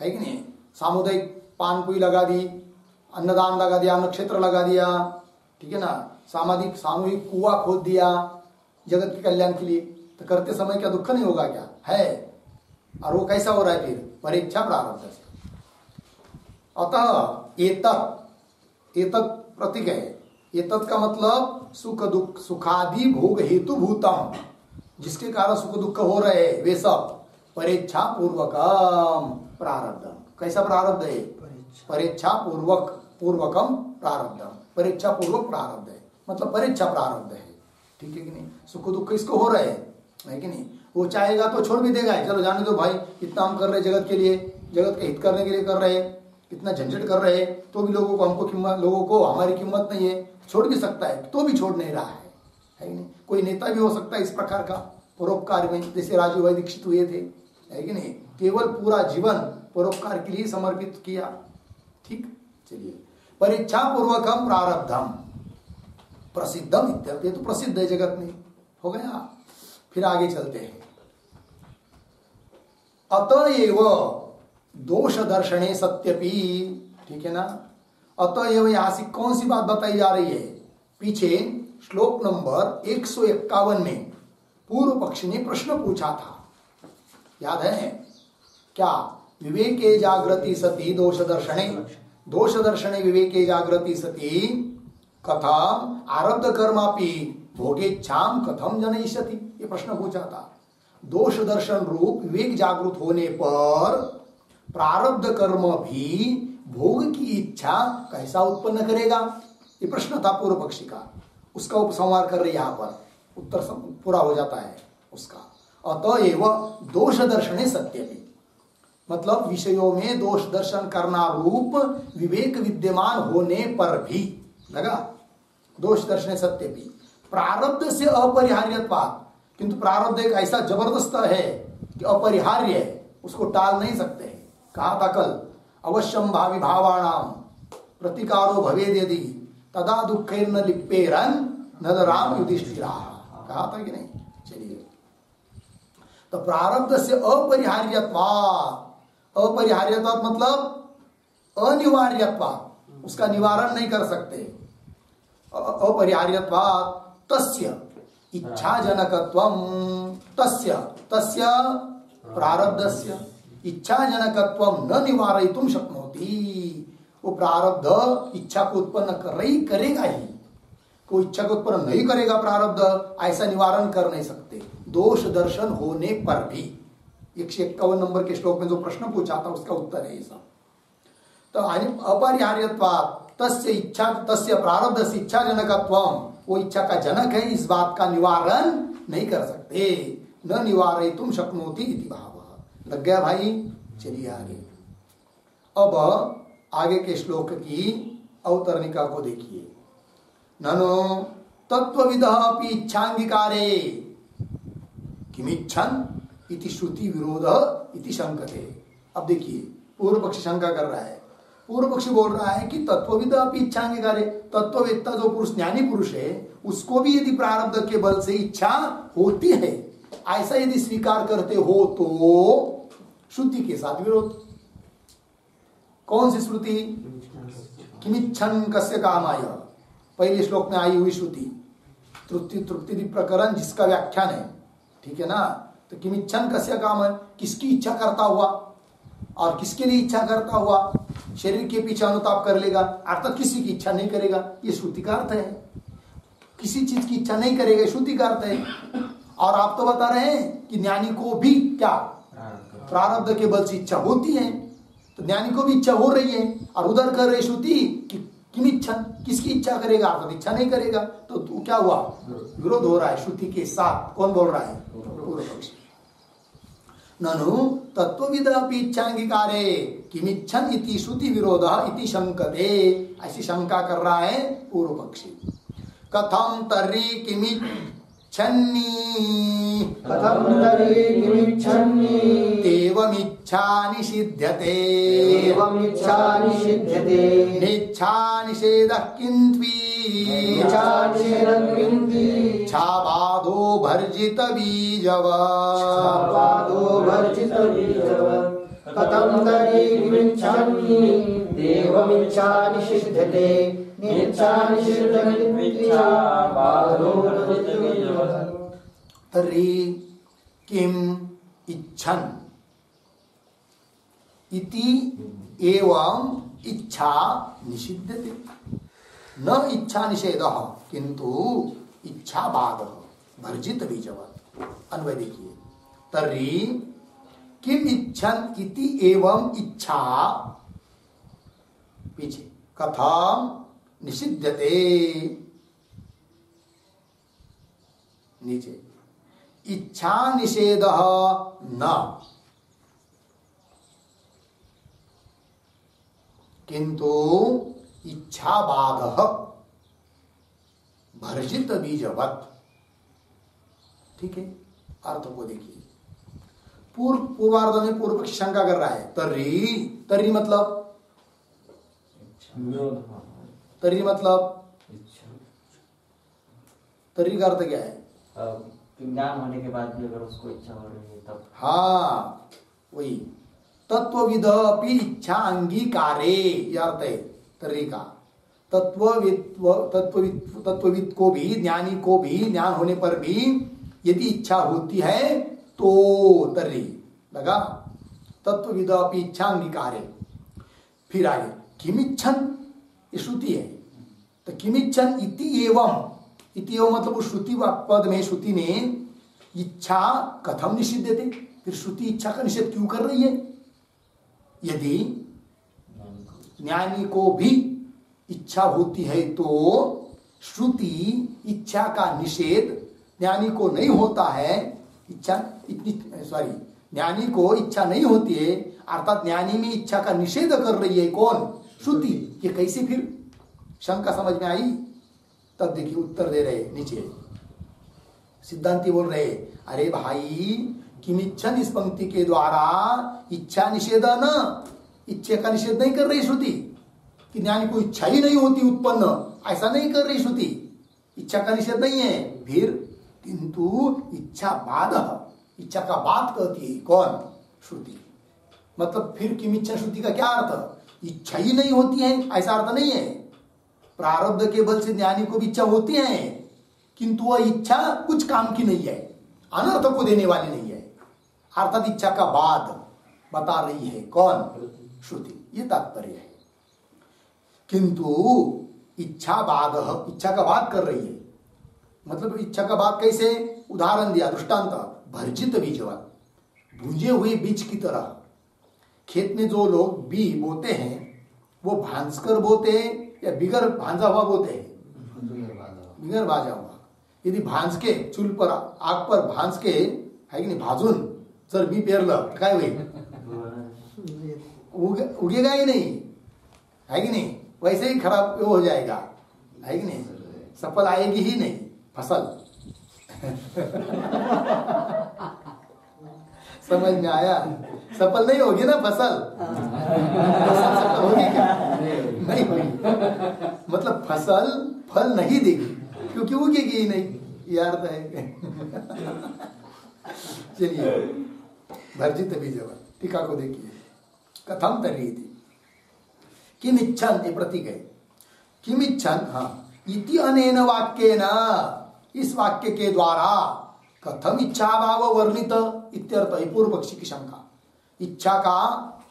है कि नहीं, सामुदायिक पान पुई लगा दी, अन्नदान लगा दिया, अन्न क्षेत्र लगा दिया, ठीक है ना, सामूहिक कुआं खोद दिया जगत के कल्याण के लिए, तो करते समय क्या दुख नहीं होगा? क्या है? और वो कैसा हो रहा है? फिर परीक्षा प्रारब्ध से। अतः एतत् प्रतीक है, एतत् का मतलब सुख दुख, सुखादि भोग हेतु भूतम, जिसके कारण सुख दुख हो रहे वे सब परीक्षा पूर्वकम प्रारब्धम। कैसा प्रारब्ध है? परीक्षा पूर्वकम प्रारब्धम, परीक्षा पूर्वक प्रारब्ध है, मतलब परीक्षा प्रारब्ध है, ठीक है कि नहीं? सुख दुख इसको हो रहे हैं, है कि नहीं? वो चाहेगा तो छोड़ भी देगा, चलो जाने दो भाई, इतना हम कर रहे जगत के लिए, जगत के हित करने के लिए कर रहे हैं, इतना झंझट कर रहे हैं, तो भी लोगों को, हमको कीमत, लोगों को हमारी कीमत नहीं है, छोड़ भी सकता है, तो भी छोड़ नहीं रहा है कि नहीं? कोई नेता भी हो सकता है इस प्रकार का परोपकार में, जैसे राजू भाई दीक्षित हुए थे, है कि नहीं? केवल पूरा जीवन परोपकार के लिए समर्पित किया, ठीक। चलिए, परीक्षा पूर्वकम प्रारब्धम प्रसिद्धम इत्यर्थ, ये तो प्रसिद्ध है जगत में, हो गया। फिर आगे चलते हैं, अतएव दोष दर्शने सत्यपि, ठीक है ना? अतएव यहां से कौन सी बात बताई जा रही है? पीछे श्लोक नंबर 151 में पूर्व पक्षी ने प्रश्न पूछा था, याद है क्या? विवेके जागृति सती दोष दर्शने, दोष दर्शने विवेके जागृति सती कथम आरब्ध कर्मापि भोगेच्छाम कथम जनयिष्यति, ये प्रश्न पूछा था। दोष दर्शन रूप विवेक जागृत होने पर प्रारब्ध कर्म भी भोग की इच्छा कैसा उत्पन्न करेगा? ये प्रश्न था पूर्व पक्षी का, उसका उपसंहार कर रहे यहाँ पर, उत्तर पूरा हो जाता है उसका। अतएव दोष दर्शने सत्यपि, मतलब विषयों में दोष दर्शन करना रूप विवेक विद्यमान होने पर भी, लगा? दोष दर्शने सत्यपि प्रारब्ध से अपरिहार्यत्वात्, किंतु प्रारब्ध एक ऐसा जबरदस्त है कि अपरिहार्य है, उसको टाल नहीं सकते। कहा था कल, अवश्यम भावी भावाणाम प्रतिकारो भवेद यदि तदा दुःखैर्न लिप्पेरन नदराम युधिष्ठिरा, कहा था कि नहीं? चलिए, तो प्रारब्ध से अपरिहार्यत्वात्, अपरिहार्यत्वात् मतलब अनिवार्यत्वात्, उसका निवारण नहीं कर सकते। अपरिहार्यत्वात् तस्य इच्छाजनकत्वम, तस्य तस्य प्रारब्धस्य इच्छाजनकत्वम न निवारयितुं शक्नोति, वो प्रारब्ध इच्छा को उत्पन्न करेगा ही, कोई इच्छा को उत्पन्न नहीं करेगा प्रारब्ध, ऐसा निवारण कर नहीं सकते दोष दर्शन होने पर भी। 151 नंबर के श्लोक में जो प्रश्न पूछा था उसका उत्तर है ये सब। तो अपरिहार्यत्वात् तस्य इच्छा, तस्य प्रारब्ध से इच्छा जनकत्वम, वो इच्छा का जनक है, इस बात का निवारण नहीं कर सकते। न निवारयितुं शक्नोति इति भाव। लग गया भाई? चलिए आगे। अब आगे के श्लोक की अवतरणिका को देखिए। ननु तत्वविदः अपि इच्छांगीकारे किमिच्छन् इति श्रुति विरोधः इति शंकते। अब देखिए पूर्व पक्षी शंका कर रहा है। पूर्व पक्षी बोल रहा है कि तत्वविद अपनी इच्छांगीकारे, तत्ववेत्ता जो पुरुष ज्ञानी पुरुष है उसको भी यदि प्रारब्ध के बल से इच्छा होती है, ऐसा यदि स्वीकार करते हो तो श्रुति के साथ विरोध। कौन सी श्रुति? किमिच्छन् कस्य कामाय, पहले श्लोक में आई हुई श्रुति तृप्ति प्रकरण जिसका व्याख्यान है, ठीक है ना। तो किमिच्छन् कस्य काम है, किसकी इच्छा करता हुआ, और किसके लिए इच्छा करता हुआ, शरीर के पीछे अनुताप कर लेगा अर्थात किसी की इच्छा नहीं करेगा, ये श्रुति का अर्थ है। किसी चीज की इच्छा नहीं करेगा श्रुति का अर्थ है। और आप तो बता रहे हैं कि ज्ञानी को भी क्या प्रारब्ध के बल से इच्छा होती है, तो ज्ञानी को भी इच्छा हो रही है, और उधर कर रहे श्रुति कि किमिच्छन्, किसकी इच्छा करेगा अर्थात इच्छा नहीं करेगा, तो क्या हुआ? विरोध हो रहा है श्रुति के साथ। कौन बोल रहा है? पूर्व पक्षी। ननु तत्वविदपि इच्छांगीकारे किमिच्छन् इति श्रुति विरोधः इति शंकते, ऐसी शंका कर रहा है पूर्व पक्षी। कथम तर्हि किमिच्छन्नि, कथम तर्हि किमिच्छन्नि एवमिच्छा निषिध्यते, एवमिच्छा निषिध्यते, निच्छा निषेधः किन्त्वी, निच्छा निषेधः किन्त्वी, छाबाधो भर्जित बीजवत्, छाबाधो भर्जित बीजवत्। कथम तर्हि किमिच्छन्नि एवमिच्छा निषिध्यते, निच्छा निषेधः किन्त्वी, छाबाधो भर्जित बीजवत्। तर्हि किम इच्छन् इति एवं इच्छा निषिध्यते, न इच्छा निषेधः किंतु इच्छा बाधः भर्जित बीजवत्। अन्वय देखिए, तर्हि किम इच्छन् इति एवं इच्छा, पीछे कथम निषिध्यते, नीचे इच्छा निषेधः न किंतु इच्छा बाधः भर्जित बीजवत्। ठीक है, अर्थ को देखिए। पूर्वार्ध में पूर्व पक्षी शंका कर रहा है, तर्री मतलब, तर्री मतलब तर्री का अर्थ क्या है? ज्ञान होने के बाद भी अगर उसको इच्छा हो रही है तब। हाँ वही, तत्वविद अपि इच्छा अंगीकारे, यह अर्थ है तर्री का। तत्वविद को भी, ज्ञानी को भी, ज्ञान होने पर भी यदि इच्छा होती है तो तर्री लगा। तत्वविद अपि इच्छा अंगीकारे। फिर आगे किमिच्छन्, ये श्रुति है, तो किमिच्छन् इति एवं, इति एवं मतलब उस श्रुति पद में श्रुति ने इच्छा कथम निषिध्यते, फिर श्रुति इच्छा का निषेध क्यों कर रही है? यदि ज्ञानी को भी इच्छा होती है तो श्रुति इच्छा का निषेध, ज्ञानी को नहीं होता है इच्छा, ज्ञानी को इच्छा नहीं होती है अर्थात ज्ञानी में इच्छा का निषेध कर रही है कौन? श्रुति। ये कैसे फिर? शंका समझ में आई? तब देखिए उत्तर दे रहे नीचे सिद्धांती बोल रहे, अरे भाई किमिच्छन् इस पंक्ति के द्वारा इच्छा निषेध न, इच्छा का निषेध नहीं कर रही श्रुति कि ज्ञानी को इच्छा ही नहीं होती उत्पन्न, ऐसा नहीं कर रही श्रुति, इच्छा का निषेध नहीं है। फिर किंतु इच्छा बाधः, इच्छा का बात कहती है कौन? श्रुति। मतलब फिर किमिच्छन् श्रुति का क्या अर्थ? इच्छा ही नहीं होती है ऐसा अर्थ नहीं है। प्रारब्ध के बल से ज्ञानी को भी इच्छा होती है किंतु वह इच्छा कुछ काम की नहीं है, अनर्थ को देने वाली नहीं है, अर्थात इच्छा का बाद बता रही है कौन? श्रुति। ये तात्पर्य है। किंतु इच्छा बाधः, इच्छा का बात कर रही है, मतलब इच्छा का बात कैसे? उदाहरण दिया, दृष्टांत, भर्जित बीजवत्, भूंजे हुए बीज की तरह। खेत में जो लोग बीज बोते हैं वो भांज कर बोते या बिगर भांजा हुआ बोते हैं? बिगर भाजा हुआ। यदि भांज के चूल पर, आग पर भांज के, है कि नहीं, भाजून जर बी पेरलं काय होईल? उगेगा ही नहीं, है कि नहीं? वैसे ही खराब हो जाएगा, है कि नहीं? सफल आएगी ही नहीं, फसल। समझ में आया? सफल नहीं होगी ना फसल, सफल होगी क्या? नहीं होगी। मतलब फसल फल नहीं देगी क्योंकि उगेगी ही नहीं, ये अर्थ है। चलिए, भर्जित बीजवत् टीका को देखिए। कथम तर्हीति किम इच्छन, ये प्रतीक है। किम इच्छन, हाँ, इति अनेन वाक्येन, इस वाक्य के द्वारा कथम इच्छा भाव वर्णित इत्यर्थ है। पूर्व पक्षी की शंका, इच्छा का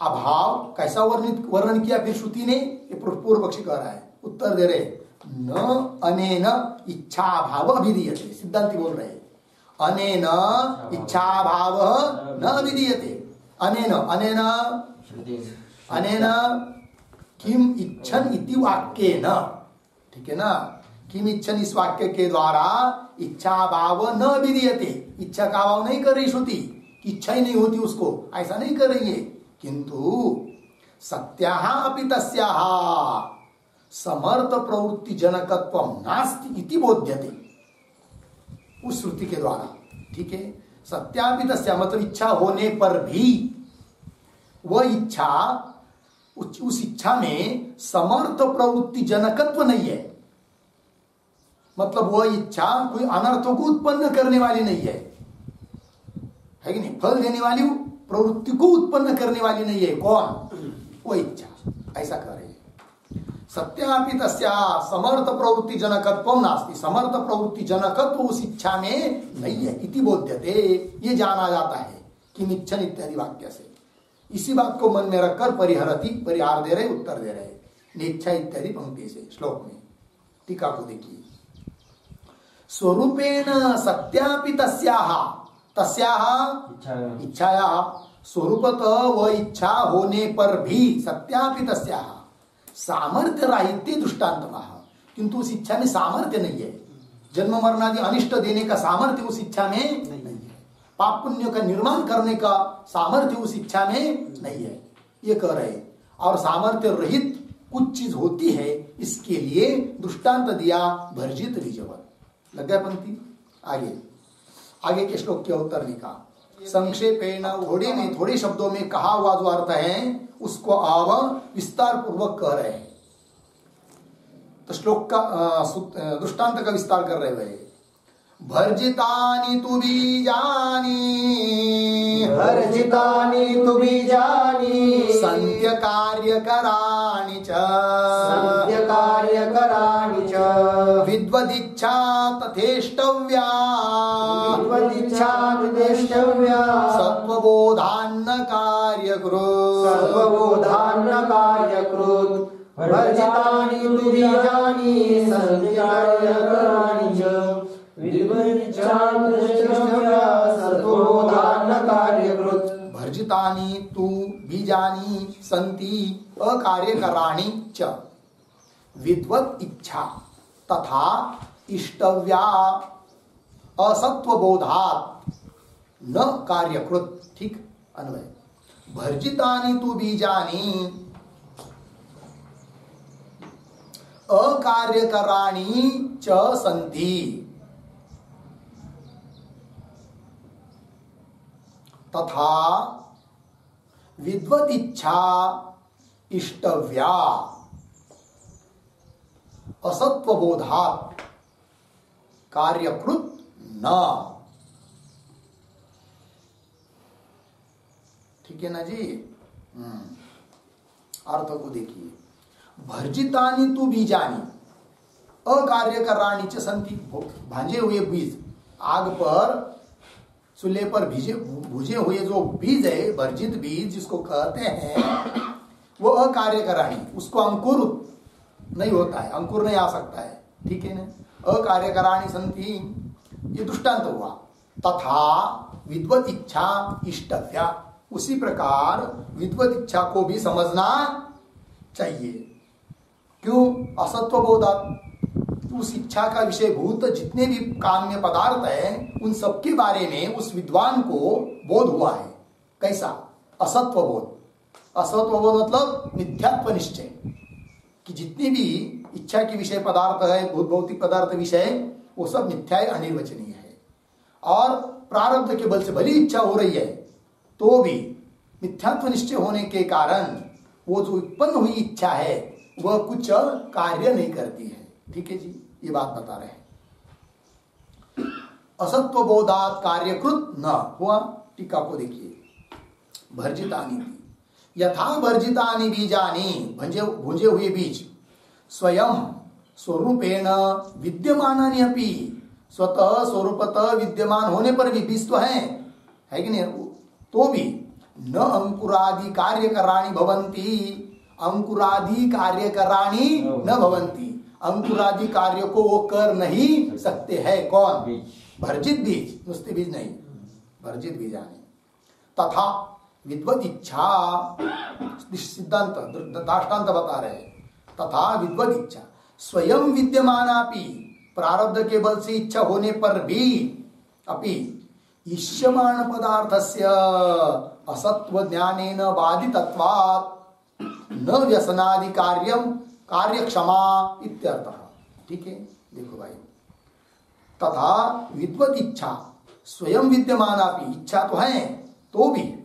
अभाव कैसा वर्णन किया फिर श्रुति ने, ये पूर्व पक्षी कह रहा है। उत्तर दे रहे, न अनेन इच्छा भाव अभिधीयते। सिद्धांति बोल रहे, अनेन इच्छा भाव न अभिधीयते। अनेन अनेन अनेन किम इच्छन इति वाक्येन, ठीक है ना। किम इच्छन, इस वाक्य के द्वारा इच्छा भाव न विधीयते, इच्छा का भाव नहीं कर रही श्रुति, इच्छा ही नहीं होती उसको, ऐसा नहीं कर रही है। किंतु सत्याः अपि तस्याः समर्थ प्रवृत्ति जनकत्वं नास्ति इति बोध्यते, उस श्रुति के द्वारा, ठीक है। सत्यापि तस्या मतलब इच्छा होने पर भी वह इच्छा, उस इच्छा में समर्थ प्रवृत्ति जनकत्व नहीं है। मतलब वह इच्छा कोई अनर्थों को उत्पन्न करने वाली नहीं है कि नहीं? फल देने वाली प्रवृत्ति को उत्पन्न करने वाली नहीं है। कौन? वो इच्छा, ऐसा कह रहे हैं। सत्यापि तस्या समर्थ प्रवृत्ति जनकत्व नास्ति, समर्थ प्रवृत्ति जनकत्व उस इच्छा में नहीं है। इति बोध्यते, ये जाना जाता है कि इच्छन इत्यादि वाक्य से। इसी बात को मन में रखकर परिहरति, परिहार दे रहे, उत्तर दे रहे निच्छा इत्यादि पंक्ति से श्लोक में। टीका को देखिए। स्वरूपेण सत्यापि तस्याः, तस्याः इच्छायाः, स्वरूपतः वह इच्छा होने पर भी सत्यापि तस्याः सामर्थ्य राहित्य दृष्टान्तमः, किंतु उस इच्छा में सामर्थ्य नहीं है। जन्म मरणादि अनिष्ट देने का सामर्थ्य उस इच्छा में नहीं है। पाप पुण्य का निर्माण करने का सामर्थ्य उस इच्छा में नहीं है, ये कह रहे। और सामर्थ्य रहित कुछ चीज होती है, इसके लिए दृष्टांत दिया भर्जित बीजवत्। लग गया पंक्ति? आगे के श्लोक के उत्तर लिखा। संक्षेपेण, थोड़े शब्दों में कहा हुआ जो अर्थ है उसको अब विस्तार पूर्वक कह रहे हैं। तो श्लोक का दृष्टांत का विस्तार कर रहे हैं। भर्जितानि तु बीजानि, भर्जितानि तु बीजानि, संध्य कार्यकराणि च, संध्य कार्यकराणि च, विद्वदिच्छा तथेष्टव्या, विद्वदिच्छा तथेष्टव्या, सत्वबोधान्न कार्यकृत्, सत्वबोधान्न कार्यकृत्। भर्जितानि तु बीजानि, संध्य कार्यकराणि च, भर्जितानि तु बीजानि सन्ति अकार्यकराणि च, विद्वत् इच्छा तथा इष्टव्या असत्वबोधात् न कार्यकृत्। ठीक अन्वय। भर्जितानि तु बीजानि अकार्यकराणि च सन्ति तथा विद्वत् इच्छा इष्टव्या असत्वबोधात् कार्यकृत न। ठीक है ना जी? अर्थ को देखिए। भर्जितानि तु बीजानि अकार्यकराणि च सन्ति, भांजे हुए बीज, आग पर चूल्हे पर भुजे हुए जो बीज है, भर्जित बीज जिसको कहते हैं, वो अकार्यकराणि, उसको अंकुर नहीं होता है, अंकुर नहीं आ सकता है। ठीक है ना? अकार्यकराणि सन्ति, ये दृष्टांत हुआ। तथा विद्वत् इच्छा इष्टव्या, उसी प्रकार विद्वत् इच्छा को भी समझना चाहिए। क्यों? असत्वबोधात्, उस इच्छा का विषय भूत जितने भी काम्य पदार्थ है उन सबके बारे में उस विद्वान को बोध हुआ है। कैसा? असत्व बोध। असत्व बोध मतलब मिथ्यात्व निश्चय, कि जितनी भी इच्छा के विषय पदार्थ है, भौतिक पदार्थ विषय, वो सब मिथ्या है, अनिर्वचनीय है। और प्रारब्ध के बल से भली इच्छा हो रही है तो भी मिथ्यात्व निश्चय होने के कारण वो जो उत्पन्न हुई इच्छा है वह कुछ कार्य नहीं करती है। ठीक है जी, ये बात बता रहे हैं। असत्व बोधात कार्यकृत न हुआ। टीका को देखिए, भर्जितानि यथा भर्जितानि बीजानि, भुंजे हुए बीज स्वयं स्वरूपेण विद्यमानानि अपि, स्वतः स्वरूपतः विद्यमान होने पर भी बीज तो है कि नहीं, तो भी न अंकुरादि कार्यकराणि भवन्ति, अंकुरादि कार्यकराणि न भवन्ति, अंकुरादि कार्य को वो कर नहीं सकते हैं। कौन? भर्जित बीज, नुस्ते बीज नहीं, भर्जित बीजानि। तथा विद्वत इच्छा, सिद्धांत दृष्टांत बता रहे हैं, तथा विद्वत इच्छा स्वयं विद्यमानापि, प्रारब्ध के बल से इच्छा होने पर भी अपि इष्यमाण पदार्थस्य असत्व ज्ञानेन बाधितत्वात् न व्यसनादि कार्यम कार्यक्षमा इत्यर्थः। ठीक है, देखो भाई, तथा विद्वत इच्छा स्वयं विद्यमानापि, इच्छा तो है तो भी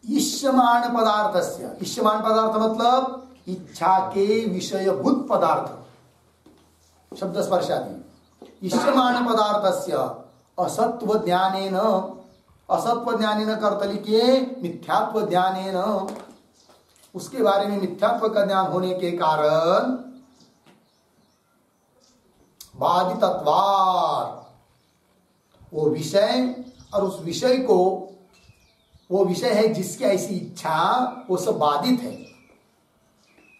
इष्यमाण पदार्थस्य, इष्यमाण पदार्थ मतलब इच्छा के विषयभूत पदार्थ, शब्द स्पर्शादि, इष्यमाण पदार्थस्य असत्व ज्ञानेन, असत्व ज्ञानेन कर्त लिखिए मिथ्यात्व ज्ञानेन, उसके बारे में मिथ्यात्व का ज्ञान होने के कारण बाधितत्वात्, वो विषय और उस विषय को, वो विषय है जिसकी ऐसी इच्छा, वो सब बाधित है।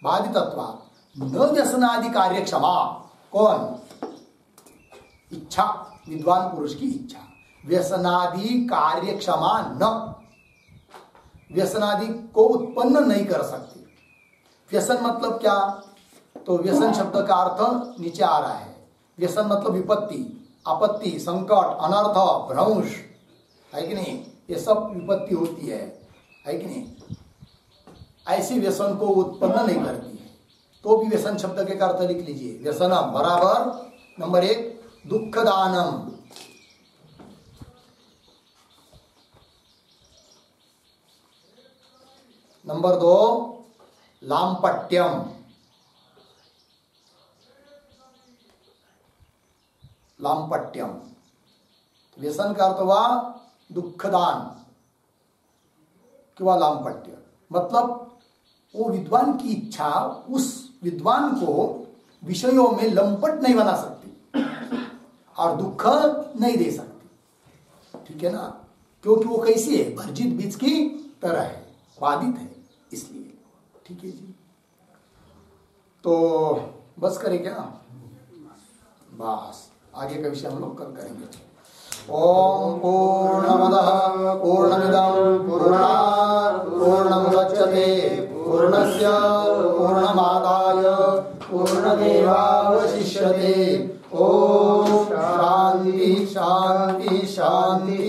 बाधितत्वात् न व्यसनादि कार्य क्षमा, कौन? इच्छा, विद्वान पुरुष की इच्छा, व्यसनादि कार्य क्षमा न, व्यसनादि को उत्पन्न नहीं कर सकती। व्यसन मतलब क्या? तो व्यसन शब्द का अर्थ नीचे आ रहा है। व्यसन मतलब विपत्ति, आपत्ति, संकट, अनर्थ, भ्रंश, है कि नहीं, ये सब विपत्ति होती है कि नहीं, ऐसी व्यसन को उत्पन्न नहीं करती है। तो भी व्यसन शब्द के अर्थ लिख लीजिए, व्यसनम बराबर नंबर 1 दुखदानम, नंबर 2 लांपट्यम, लांपट्यम व्यसन का अर्थ हुआ दुखदान किंवा लांपट्य, मतलब वो विद्वान की इच्छा उस विद्वान को विषयों में लंपट नहीं बना सकती और दुख नहीं दे सकती। ठीक है ना, क्योंकि वो कैसी है? भर्जित बीज की तरह है, बाधित है, इसलिए। ठीक है जी, तो बस करें क्या? बस आगे का विषय हम लोग कल करेंगे। ओम पूर्णमदः पूर्णमिदं पूर्णात् पूर्णमुदच्यते पूर्णस्य पूर्णमादाय पूर्णमेवावशिष्यते। ओम शांति शांति शांति।